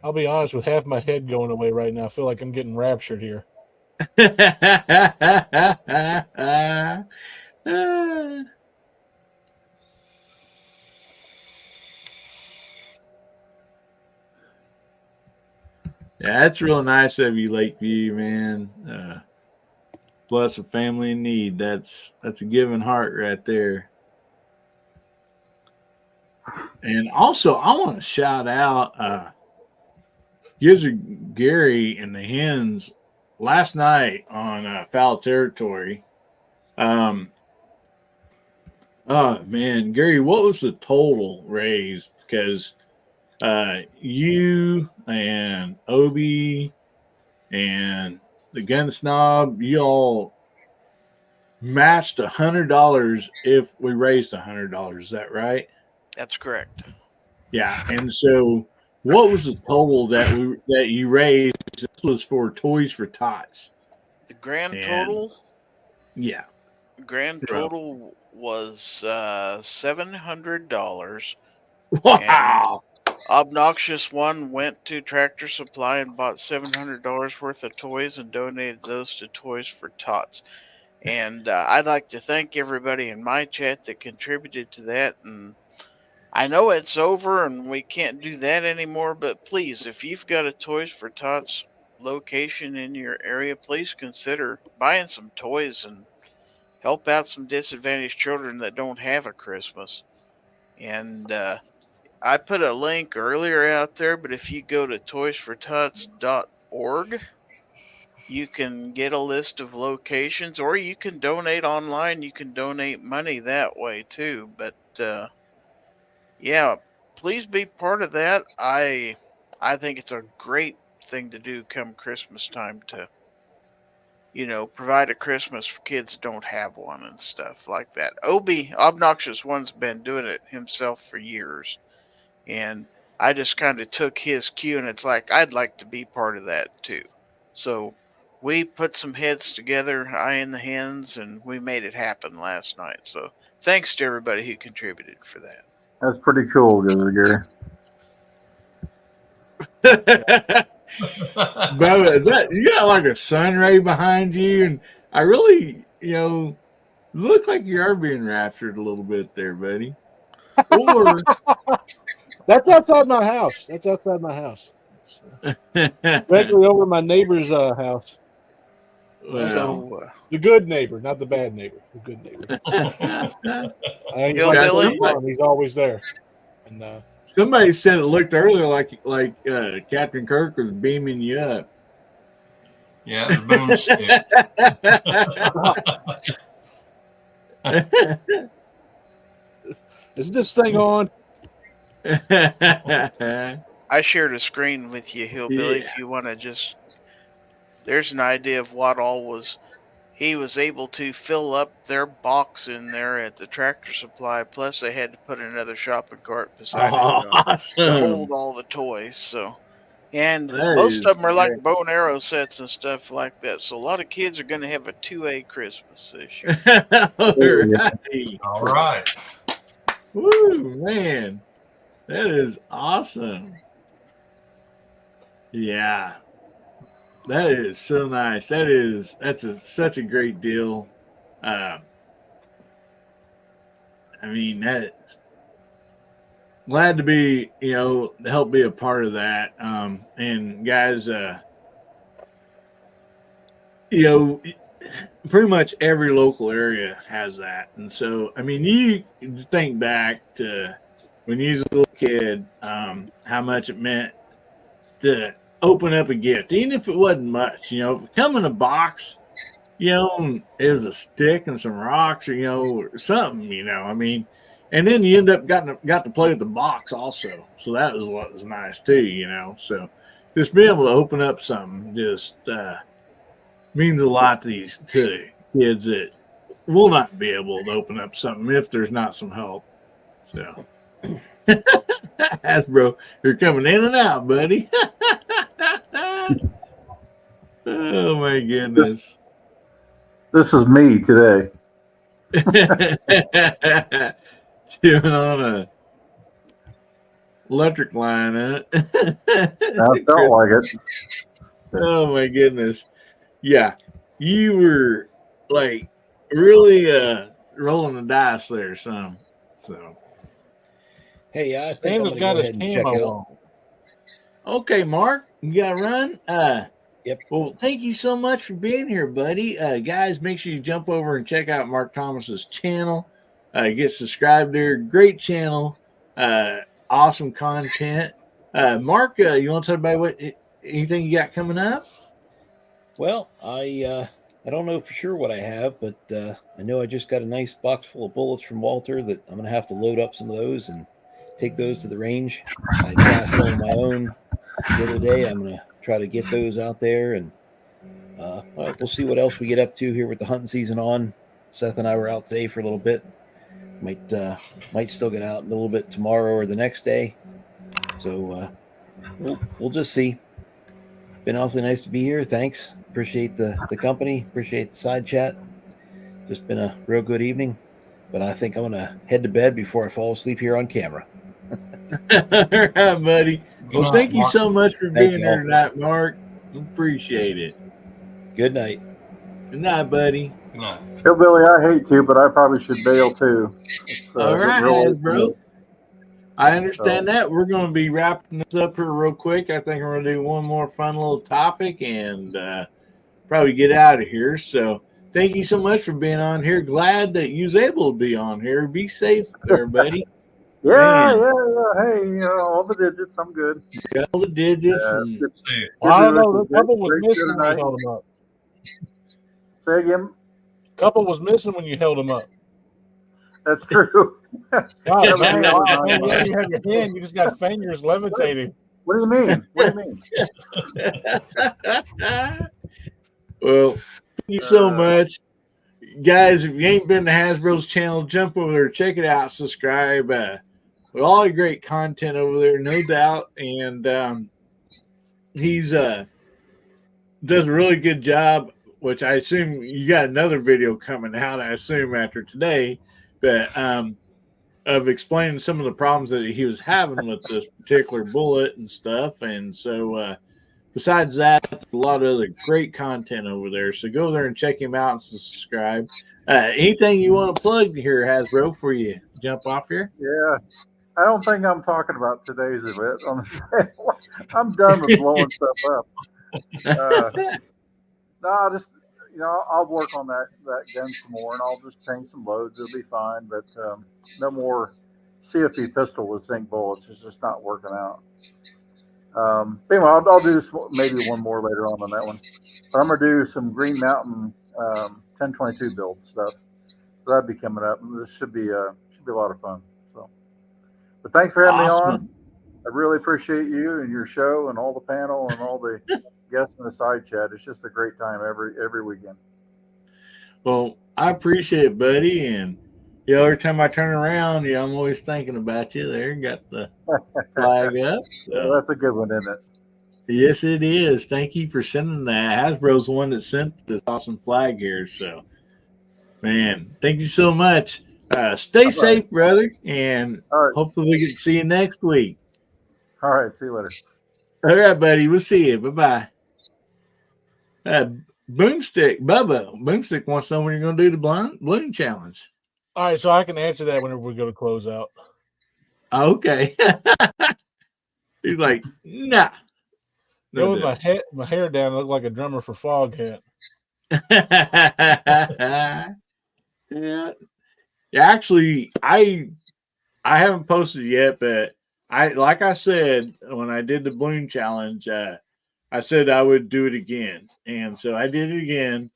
I'll be honest, with half my head going away right now, I feel like I'm getting raptured here. Yeah, that's real nice of you, Lakeview, man. Bless a family in need. That's a giving heart right there. And also, I want to shout out User Gary and the Hens last night on Foul Territory. Oh man, Gary, what was the total raised? Because you and Obi and the Gun Snob, you all matched $100 if we raised $100. Is that right? That's correct. Yeah. And so, what was the total that you raised? This was for Toys for Tots. The grand total. Yeah. Grand total was $700. Wow. Obnoxious One went to Tractor Supply and bought $700 worth of toys and donated those to Toys for Tots. And I'd like to thank everybody in my chat that contributed to that. And I know it's over and we can't do that anymore, but please, if you've got a Toys for Tots location in your area, please consider buying some toys and help out some disadvantaged children that don't have a Christmas. And I put a link earlier out there, but if you go to toysfortots.org, you can get a list of locations, or you can donate online. You can donate money that way too. But yeah, please be part of that. I think it's a great thing to do come Christmas time to, provide a Christmas for kids that don't have one and stuff like that. Obi, Obnoxious One's been doing it himself for years. And I just kind of took his cue, and it's like, I'd like to be part of that too. So we put some heads together, I and the hens, and we made it happen last night. So thanks to everybody who contributed for that. That's pretty cool, Gary. Bubba, is that you got like a sun ray behind you? And I really, look like you are being raptured a little bit there, buddy. Or That's outside my house. That's outside my house. Directly over my neighbor's house. Well, So The good neighbor, not the bad neighbor. The good neighbor. He's like Hillbilly? He's always there. And somebody said it looked earlier like Captain Kirk was beaming you up. Yeah, the boomstick. is this thing on? I shared a screen with you, Hillbilly, if you want to just. There's an idea of what all was. He was able to fill up their box in there at the Tractor Supply, plus they had to put another shopping cart beside it to hold all the toys. So, and most of them are like bow and arrow sets and stuff like that. So a lot of kids are going to have a 2A Christmas this year. All right. Woo, man. That is awesome. Yeah. That is so nice. That's such a great deal. I mean, glad to be, help be a part of that. And guys, pretty much every local area has that. And so, I mean, you think back to when you was a little kid, how much it meant to open up a gift, even if it wasn't much, come in a box, it was a stick and some rocks, or something, I mean, and then you end up got to play with the box also. So that was what was nice too, so just being able to open up something just means a lot to these kids that will not be able to open up something if there's not some help. So Hasbro, you're coming in and out, buddy. Oh my goodness. This is me today. Chewing on a electric line, huh? I felt like it. Oh my goodness. Yeah. You were like really rolling the dice there, son. So hey, I think Santa's got his camo on. Okay, Mark, you got to run. Yep. Well, thank you so much for being here, buddy. Guys, make sure you jump over and check out Mark Thomas's channel. Get subscribed there. Great channel. Awesome content. Mark, you want to tell everybody anything you got coming up? Well, I don't know for sure what I have, but I know I just got a nice box full of bullets from Walter that I'm going to have to load up some of those and take those to the range. I got some of my own the other day. I'm going to try to get those out there, and we'll see what else we get up to here with the hunting season on. Seth and I were out today for a little bit. Might still get out a little bit tomorrow or the next day. So we'll just see. Been awfully nice to be here. Thanks. Appreciate the company. Appreciate the side chat. Just been a real good evening. But I think I'm going to head to bed before I fall asleep here on camera. All right, buddy. Well, thank you so much for being here tonight, Mark. Appreciate it. Good night. Good night, buddy. Good night. Hillbilly, I hate to, but I probably should bail too. All right, bro. I understand that. We're going to be wrapping this up here real quick. I think we're going to do one more fun little topic and probably get out of here. So thank you so much for being on here. Glad that you was able to be on here. Be safe there, buddy. Yeah. Hey, all the digits. I'm good. Got all the digits. And well, I don't know. The couple was missing when you held them up. Say again. Couple was missing when you held them up. That's true. God, man, yeah, you have your hand. You just got fingers levitating. What do you mean? What do you mean? Well, thank you so much. Guys, if you ain't been to Hasbro's channel, jump over there, check it out, subscribe. With all the great content over there, no doubt. And he's does a really good job, which I assume you got another video coming out, I assume, after today, but of explaining some of the problems that he was having with this particular bullet and stuff. And so besides that, a lot of other great content over there. So go there and check him out and subscribe. Anything you want to plug here, Hasbro, before you jump off here? Yeah. I don't think I'm talking about today's event on the channel. I'm done with blowing stuff up. No, just, I'll work on that gun some more, and I'll just paint some loads. It'll be fine, but no more CFE pistol with zinc bullets. It's just not working out. Anyway, I'll do this maybe one more later on that one. But I'm gonna do some Green Mountain 1022 build stuff. So that'll be coming up. This should be a lot of fun. So, but thanks for having me on. I really appreciate you and your show and all the panel and all the guests in the side chat. It's just a great time every weekend. Well, I appreciate it, buddy. And every time I turn around, I'm always thinking about you. There, got the flag up. So. Well, that's a good one, isn't it? Yes, it is. Thank you for sending that. Hasbro's the one that sent this awesome flag here. So, man, thank you so much. Stay safe, brother, and hopefully we get to see you next week. All right, see you later. All right, buddy. We'll see you. Bye-bye. Boomstick wants to know when you're going to do the balloon challenge. All right, so I can answer that whenever we go to close out. Okay. He's like, nah. No, with my hair down, I look like a drummer for Foghat. Yeah. Actually, I haven't posted yet, but like I said, when I did the balloon challenge, I said I would do it again. And so I did it again.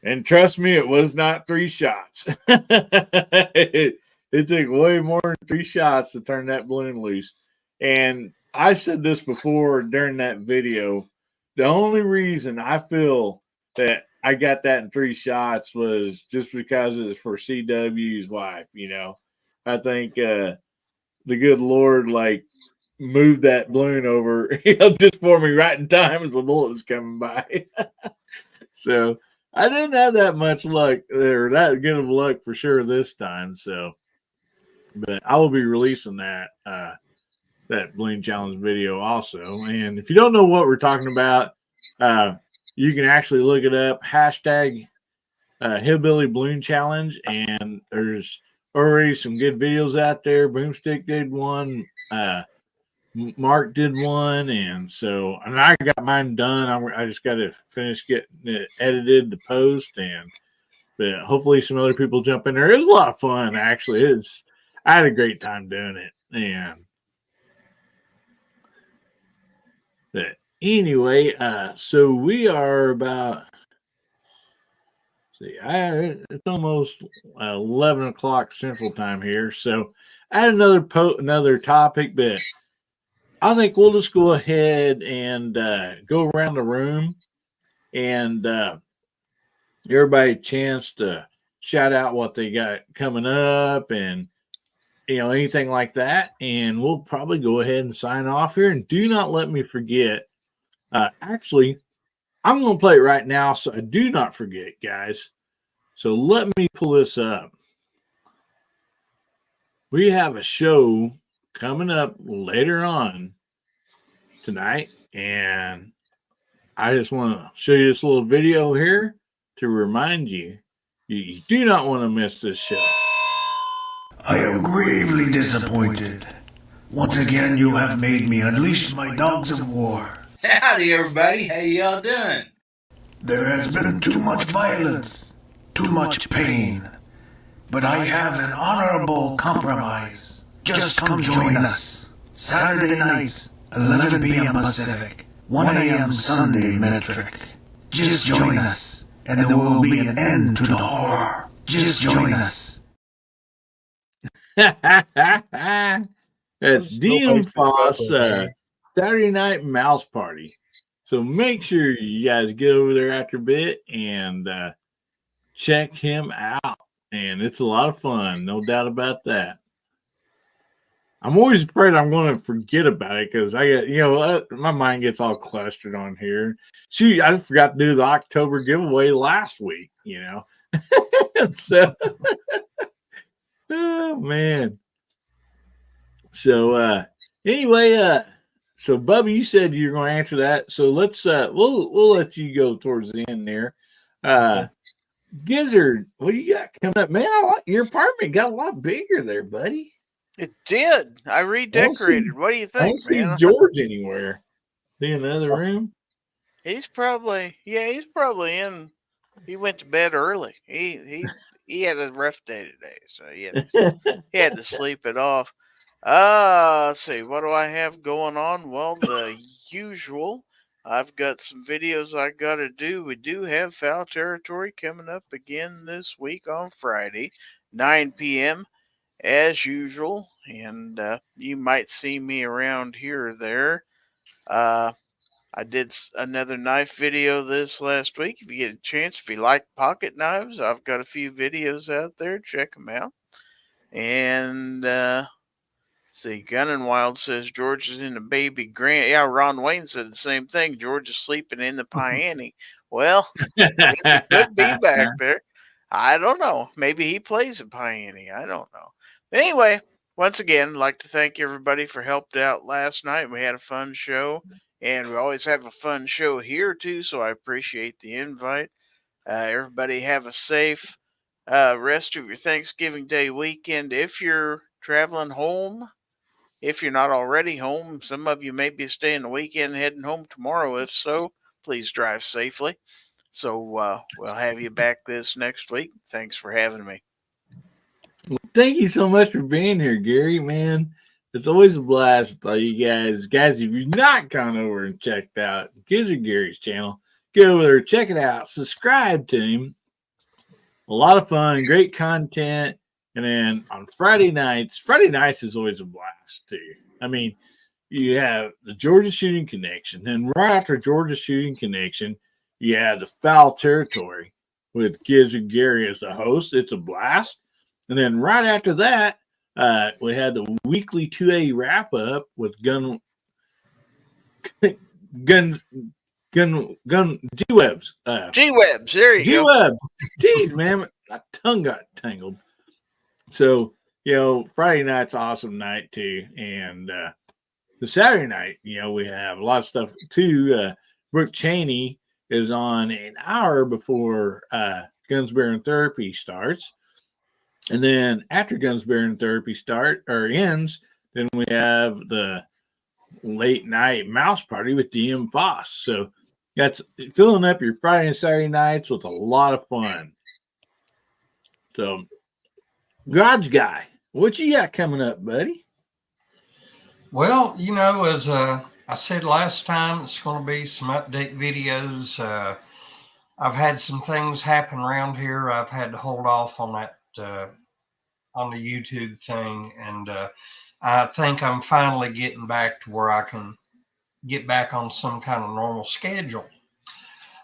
And trust me, it was not 3 shots. It took way more than 3 shots to turn that balloon loose. And I said this before during that video. The only reason I feel that I got that in 3 shots was just because it was for CW's wife. I think the good Lord moved that balloon over just for me right in time as the bullet was coming by. So I didn't have that much luck or that good of luck for sure this time. So, but I will be releasing that balloon challenge video also. And if you don't know what we're talking about, you can actually look it up. Hashtag Hillbilly Balloon Challenge, and there's already some good videos out there. Boomstick did one. Mark did one, and I got mine done. I just got to finish getting it edited to post, but hopefully some other people jump in there. It was a lot of fun, actually. I had a great time doing it, but anyway, so we are about. It's almost 11 o'clock Central Time here, so I had another topic, but I think we'll just go ahead and go around the room and everybody a chance to shout out what they got coming up and anything like that. And we'll probably go ahead and sign off here. And do not let me forget. Actually, I'm going to play it right now, so I do not forget, guys. So let me pull this up. We have a show coming up later on tonight, and I just want to show you this little video here to remind you do not want to miss this show. I am gravely disappointed. Once again, you have made me unleash my dogs of war. Howdy, everybody. How y'all doing? There has been too much violence, too much pain. But I have an honorable compromise. Just come join us. Saturday nights, 11 p.m. Pacific, 1 a.m. Sunday metric. Just join us, and there will be an end to the horror. Just join us. That's Still DM makes me laugh Foss over there. Saturday Night Mouse Party. So make sure you guys get over there after a bit and check him out. And it's a lot of fun, no doubt about that. I'm always afraid I'm going to forget about it because I get, my mind gets all clustered on here. I forgot to do the October giveaway last week, So, oh man. So anyway, so Bubby, you said you're going to answer that. So let's we'll let you go towards the end there. Gizzard, what do you got coming up, man? Your apartment got a lot bigger there, buddy. It did. I redecorated. What do you I don't think, see man? George anywhere. See another room? He's probably in. He went to bed early. He had a rough day today, so he had to sleep it off. Let's see, what do I have going on? Well, the usual. I've got some videos I got to do. We do have Foul Territory coming up again this week on Friday, 9 p.m. as usual, and you might see me around here or there. I did another knife video this last week. If you get a chance, if you like pocket knives, I've got a few videos out there. Check them out. And see, Gun and Wild says George is in the baby grand. Yeah, Ron Wayne said the same thing. George is sleeping in the Piany. Well, I guess he could be back there. I don't know. Maybe he plays a Piany. I don't know. But anyway, once again, I'd like to thank everybody for helping out last night. We had a fun show, and we always have a fun show here too, so I appreciate the invite. Everybody have a safe rest of your Thanksgiving Day weekend. If you're traveling home, if you're not already home, some of you may be staying the weekend, heading home tomorrow. If so, please drive safely. So we'll have you back this next week. Thanks for having me. Well, thank you so much for being here, Gary, man. It's always a blast with all you guys. Guys, if you've not gone over and checked out Gizzard Gary's channel, get over there, check it out, subscribe to him. A lot of fun, great content. And then on Friday nights is always a blast too. I mean, you have the Georgia Shooting Connection. Then right after Georgia Shooting Connection, you have the Foul Territory with Gizzard Gary as the host. It's a blast. And then right after that, we had the weekly 2A wrap up with G-Webs. G-Webs, there you go. G-Webs. Jeez, man, my tongue got tangled. So, Friday night's awesome night too. And the Saturday night, we have a lot of stuff too. Brooke Cheney is on an hour before Guns, Beer, and Therapy starts. And then after Guns, Beer, and Therapy ends, then we have the late night mouse party with DM Foss. So that's filling up your Friday and Saturday nights with a lot of fun. So, Garage Guy, what you got coming up, buddy? Well, as I said last time, it's going to be some update videos. I've had some things happen around here. I've had to hold off on that on the YouTube thing, and I think I'm finally getting back to where I can get back on some kind of normal schedule.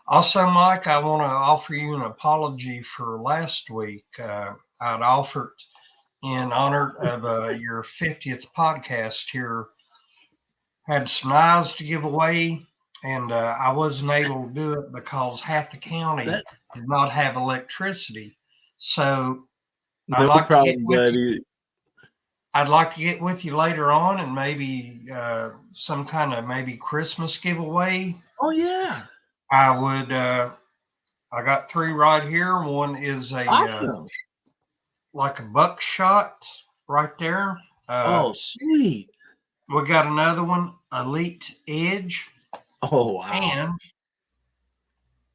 Also, Mike, I want to offer you an apology for last week. I'd offered in honor of your 50th podcast here, had some knives to give away, and I wasn't able to do it because half the county did not have electricity. So I'd like to get with you later on, and maybe some kind of maybe Christmas giveaway. Oh yeah, I would. I got 3 right here. One is a awesome, like a buckshot right there. Oh, sweet. We got another one, Elite Edge. Oh wow. And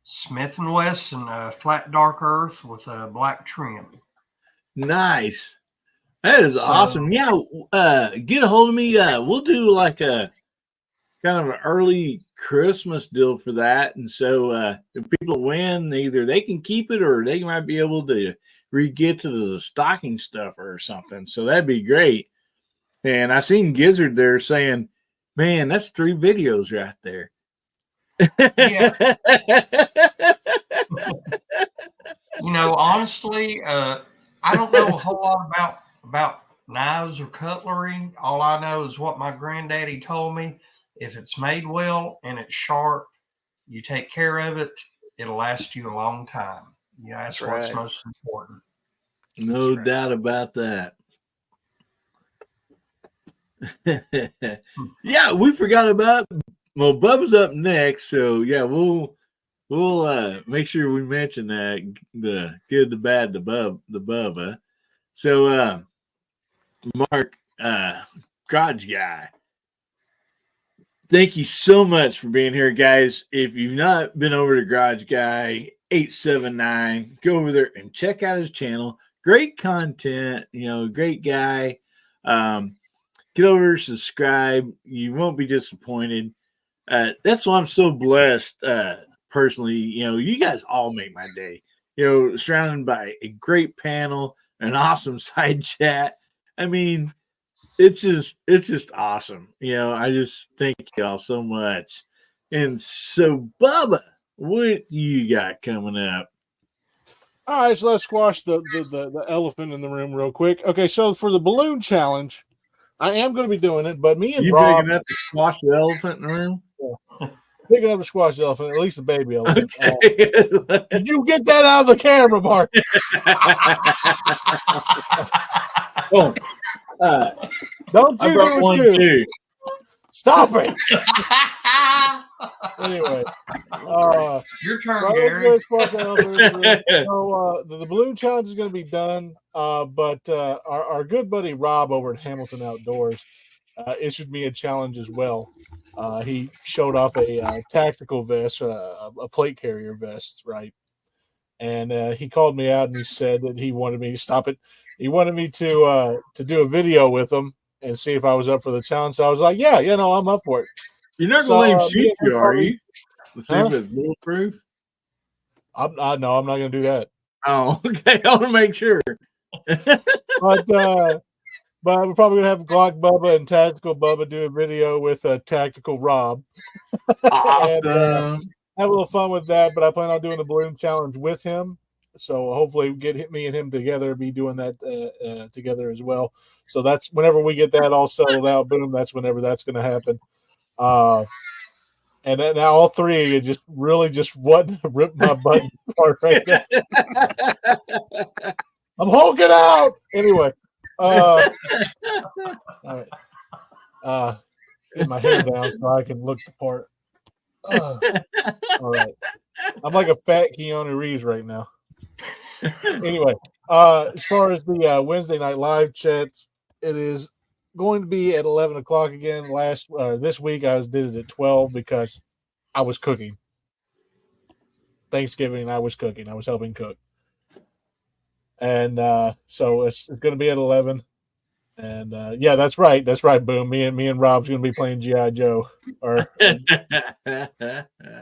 Smith & Wesson flat dark earth with a black trim. Nice. That is awesome. Yeah, get a hold of me. We'll do like a kind of an early Christmas deal for that. And so if people win, either they can keep it or they might be able to re-get to the stocking stuffer or something. So that'd be great. And I seen Gizzard there saying, man, that's 3 videos right there. Yeah. Honestly, I don't know a whole lot about knives or cutlery. All I know is what my granddaddy told me. If it's made well and it's sharp, you take care of it, it'll last you a long time. Yeah, that's what's right. most important. No doubt about that. Yeah, we forgot about. Well, Bubba's up next, so yeah, we'll make sure we mention that the good, the bad, the Bubba. So, Mark, Garage Guy, thank you so much for being here, guys. If you've not been over to Garage Guy 879, go over there and check out his channel. Great content, great guy. Get over, subscribe. You won't be disappointed. That's why I'm so blessed. Personally, you guys all make my day. Surrounded by a great panel, an awesome side chat. I mean, it's just awesome. I just thank y'all so much. And so, Bubba, what you got coming up? All right, so let's squash the elephant in the room real quick. Okay, so for the balloon challenge, I am going to be doing it, but me and Rob, picking up to squash the elephant in the room? Picking up the squash elephant, at least the baby elephant. Okay. Did you get that out of the camera, Mark? Don't you do it too. Stop it. Anyway, your turn, Gary. So the balloon challenge is going to be done, but our good buddy Rob over at Hamilton Outdoors issued me a challenge as well. He showed off a tactical vest, a plate carrier vest, right? And he called me out and he said that he wanted me to stop it. He wanted me to do a video with him and see if I was up for the challenge. So I was like, yeah, I'm up for it. You're not going to let him shoot you, are you? Let's see if it's bulletproof. I'm not going to do that. Oh, okay. I want to make sure. But we're probably going to have Glock Bubba and Tactical Bubba do a video with Tactical Rob. Awesome. And, have a little fun with that, but I plan on doing the balloon challenge with him. So hopefully get me and him together, be doing that together as well. So that's whenever we get that all settled out, boom, that's whenever that's going to happen. And then now all three of you just really just rip my butt apart right now. I'm hulking out. Anyway, all right. Get my hair down so I can look the part. All right. I'm like a fat Keanu Reeves right now. Anyway, as far as the Wednesday night live chats, it is going to be at 11 o'clock again. This week I did it at 12 because I was cooking. Thanksgiving, I was cooking. I was helping cook. And so it's going to be at 11. And yeah, that's right. That's right. Boom. Me and Rob's going to be playing G.I. Joe or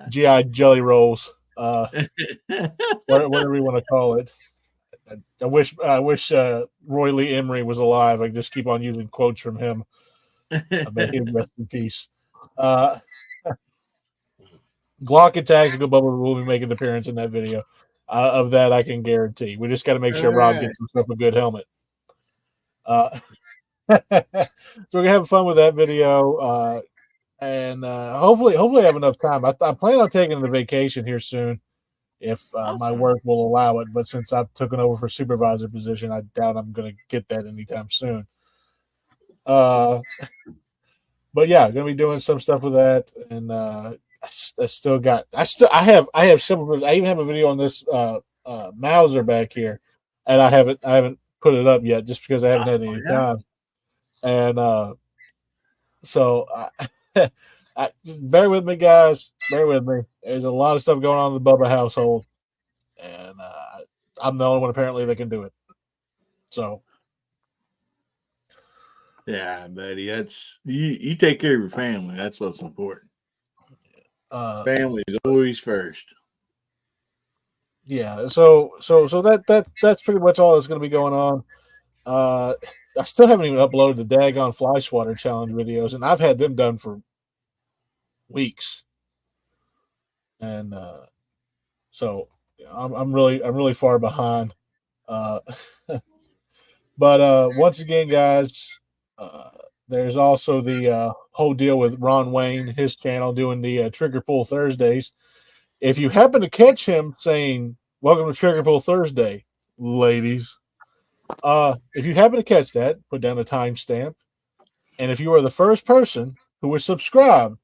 G.I. Jelly Rolls, whatever you want to call it. I wish Roy Lee Emery was alive. I just keep on using quotes from him. May he rest in peace. Glock and Tactical Bubba will be making an appearance in that video. Of that, I can guarantee. We just got to make sure Rob gets himself a good helmet. So we're gonna have fun with that video, and hopefully have enough time. I plan on taking a vacation here soon, if my work will allow it. But since I've taken over for supervisor position, I doubt I'm gonna get that anytime soon. But yeah, gonna be doing some stuff with that, and I have several. I even have a video on this Mauser back here, and I haven't put it up yet just because I haven't had any time. And so Bear with me, guys. Bear with me. There's a lot of stuff going on in the Bubba household, and I'm the only one apparently that can do it. So, yeah, buddy, that's you take care of your family. That's what's important. Family is always first. Yeah. So that's pretty much all that's going to be going on. I still haven't even uploaded the daggone fly swatter challenge videos, and I've had them done for weeks. And so I'm really far behind. But once again, guys, there's also the whole deal with Ron Wayne, his channel, doing the Trigger Pull Thursdays. If you happen to catch him saying, "Welcome to Trigger Pull Thursday, ladies," if you happen to catch that, put down a timestamp. And if you are the first person who is subscribed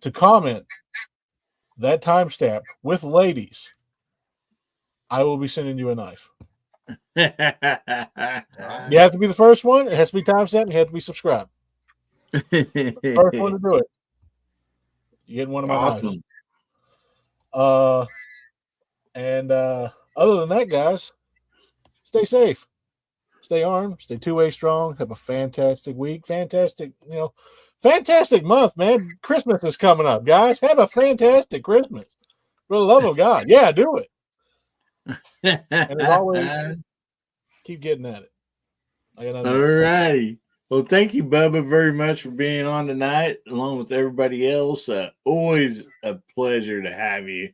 to comment that timestamp with ladies, I will be sending you a knife. You have to be the first one. It has to be timestamped. And you have to be subscribed. First one to do it. You get one of my knives. And other than that, guys, stay safe, stay armed, stay two-way strong. Have a fantastic week, fantastic month, man. Christmas is coming up, guys. Have a fantastic Christmas. For the love of God, yeah, do it. And as always, keep getting at it. All righty. Well, thank you, Bubba, very much for being on tonight, along with everybody else. Always a pleasure to have you.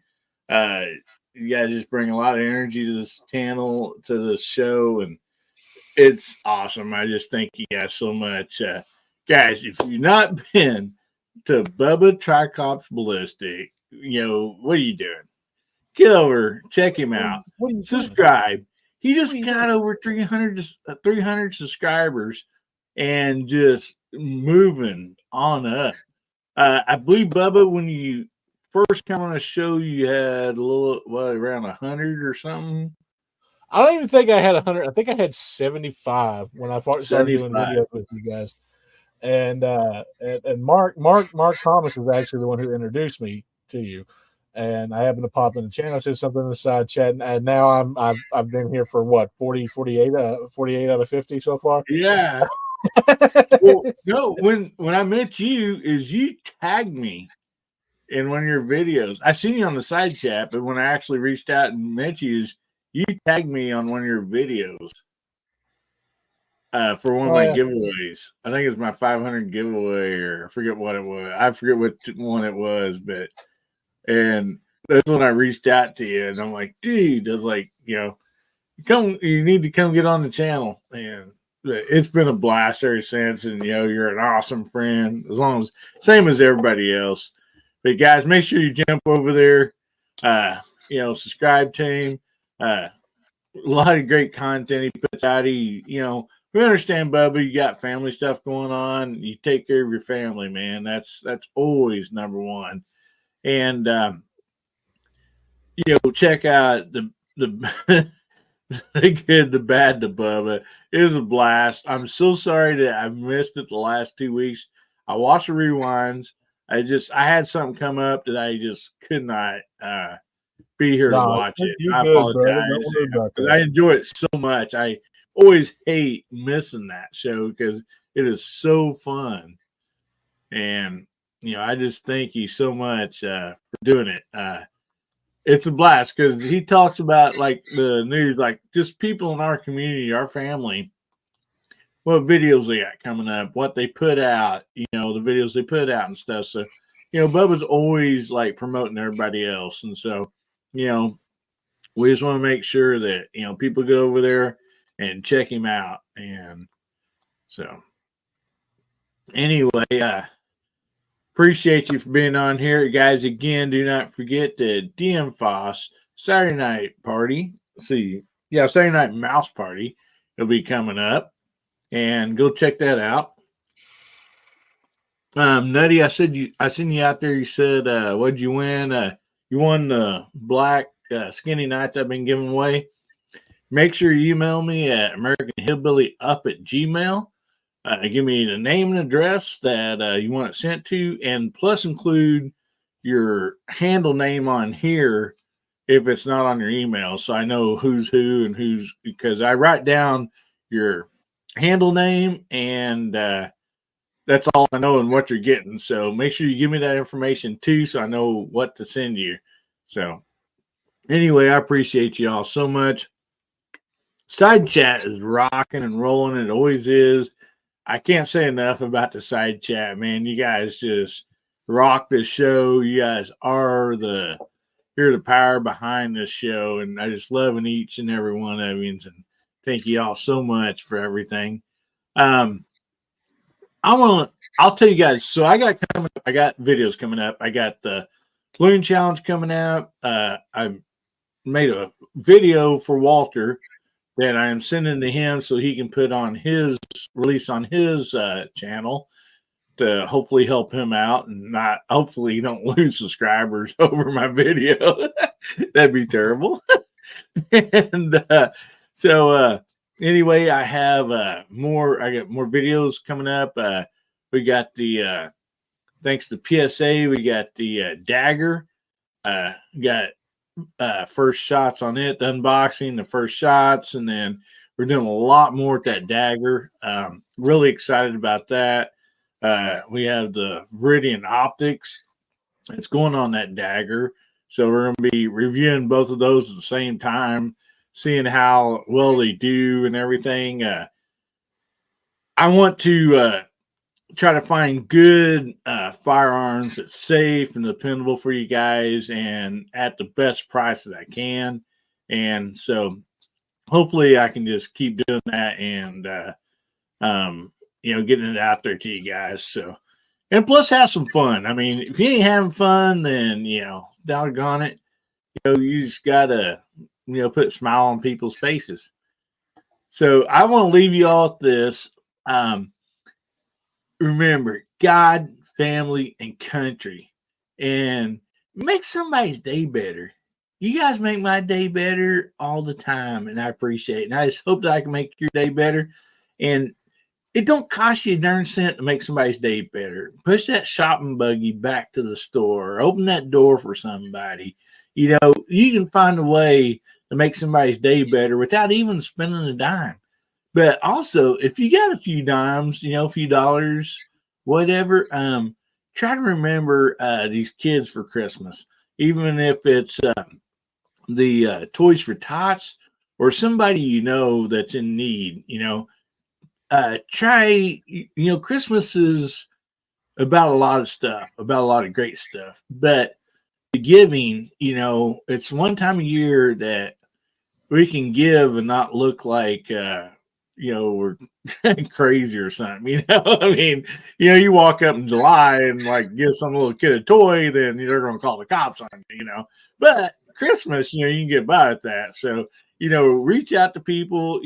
You guys just bring a lot of energy to this channel, to this show, and it's awesome. I just thank you guys so much. Guys, if you've not been to Bubba Tricops Ballistic, what are you doing? Get over, check him out, subscribe. He just got over 300 subscribers and just moving on up. I believe, Bubba, when you first come on a show, you had a little, around 100 or something? I don't even think I had 100. I think I had 75 when I started doing videos with you guys. And Mark Thomas was actually the one who introduced me to you. And I happened to pop in the channel, said something in the side chat, and now I've been here for what, 48 out of 50 so far. Yeah. Well, no, when I met you, you tagged me in one of your videos. I seen you on the side chat, but when I actually reached out and met you tagged me on one of your videos for one of my giveaways. I think it's my 500 giveaway, or I forget what it was. I forget what one it was, and that's when I reached out to you, and I'm like, dude, I was like, you need to come get on the channel, and it's been a blast ever since. And you're an awesome friend, same as everybody else. But guys, make sure you jump over there, subscribe to him. A lot of great content he puts out. We understand, Bubba, you got family stuff going on. You take care of your family, man. That's always number one. And check out the the good, the bad, the Bubba. It was a blast. I'm so sorry that I missed it the last 2 weeks. I watched the rewinds. I had something come up that I just could not be here to watch it. I apologize because I enjoy it so much. I always hate missing that show because it is so fun. And I just thank you so much for doing it. It's a blast because he talks about like the news, like just people in our community, our family, what videos they got coming up, what they put out, the videos they put out and stuff. So, Bubba's always like promoting everybody else. And so, we just want to make sure that, people go over there and check him out. And so anyway, appreciate you for being on here, guys. Again, do not forget the DM Foss Saturday night party. Saturday night mouse party. It'll be coming up, and go check that out. Nutty, I seen you out there. You said, what'd you win? You won the black skinny knives I've been giving away. Make sure you email me at AmericanHillbillyUp@gmail. Give me the name and address that you want it sent to, and plus include your handle name on here if it's not on your email, so I know who's who and who's, because I write down your handle name and that's all I know and what you're getting. So make sure you give me that information too, so I know what to send you. So anyway, I appreciate you all so much. Side chat is rocking and rolling. It always is. I can't say enough about the side chat, man. You guys just rock this show. You guys are you're the power behind this show, and I just loving each and every one of you. And thank you all so much for everything. I'll tell you guys. So I got videos coming up. I got the balloon challenge coming out. I made a video for Walter that I am sending to him so he can put on his release on his channel to hopefully help him out, and not hopefully you don't lose subscribers over my video. That'd be terrible. And so anyway, I have I got more videos coming up. We got the thanks to PSA, we got the dagger. Got first shots on it, the unboxing, the first shots, and then we're doing a lot more with that dagger. Really excited about that. We have the Viridian optics that's going on that dagger, so we're going to be reviewing both of those at the same time, seeing how well they do and everything. I want to try to find good firearms that's safe and dependable for you guys and at the best price that I can. And so hopefully I can just keep doing that and, getting it out there to you guys. So, and plus have some fun. I mean, if you ain't having fun, then, doggone it, you just got to, put a smile on people's faces. So I want to leave you all with this. Remember, God, family, and country, and make somebody's day better. You guys make my day better all the time, and I appreciate it. And I just hope that I can make your day better. And it don't cost you a darn cent to make somebody's day better. Push that shopping buggy back to the store. Open that door for somebody. You can find a way to make somebody's day better without even spending a dime. But also, if you got a few dimes, a few dollars, whatever, try to remember these kids for Christmas, even if it's the Toys for Tots or somebody that's in need. Try, Christmas is about a lot of stuff, about a lot of great stuff. But the giving, it's one time a year that we can give and not look like we're crazy or something. I mean, you walk up in July and give some little kid a toy, then they're going to call the cops on you. But Christmas, you can get by with that. So, reach out to people,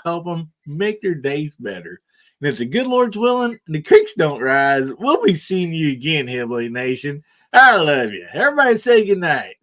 help them make their days better. And if the good Lord's willing and the creeks don't rise, we'll be seeing you again, Hillbilly Nation. I love you. Everybody say good night.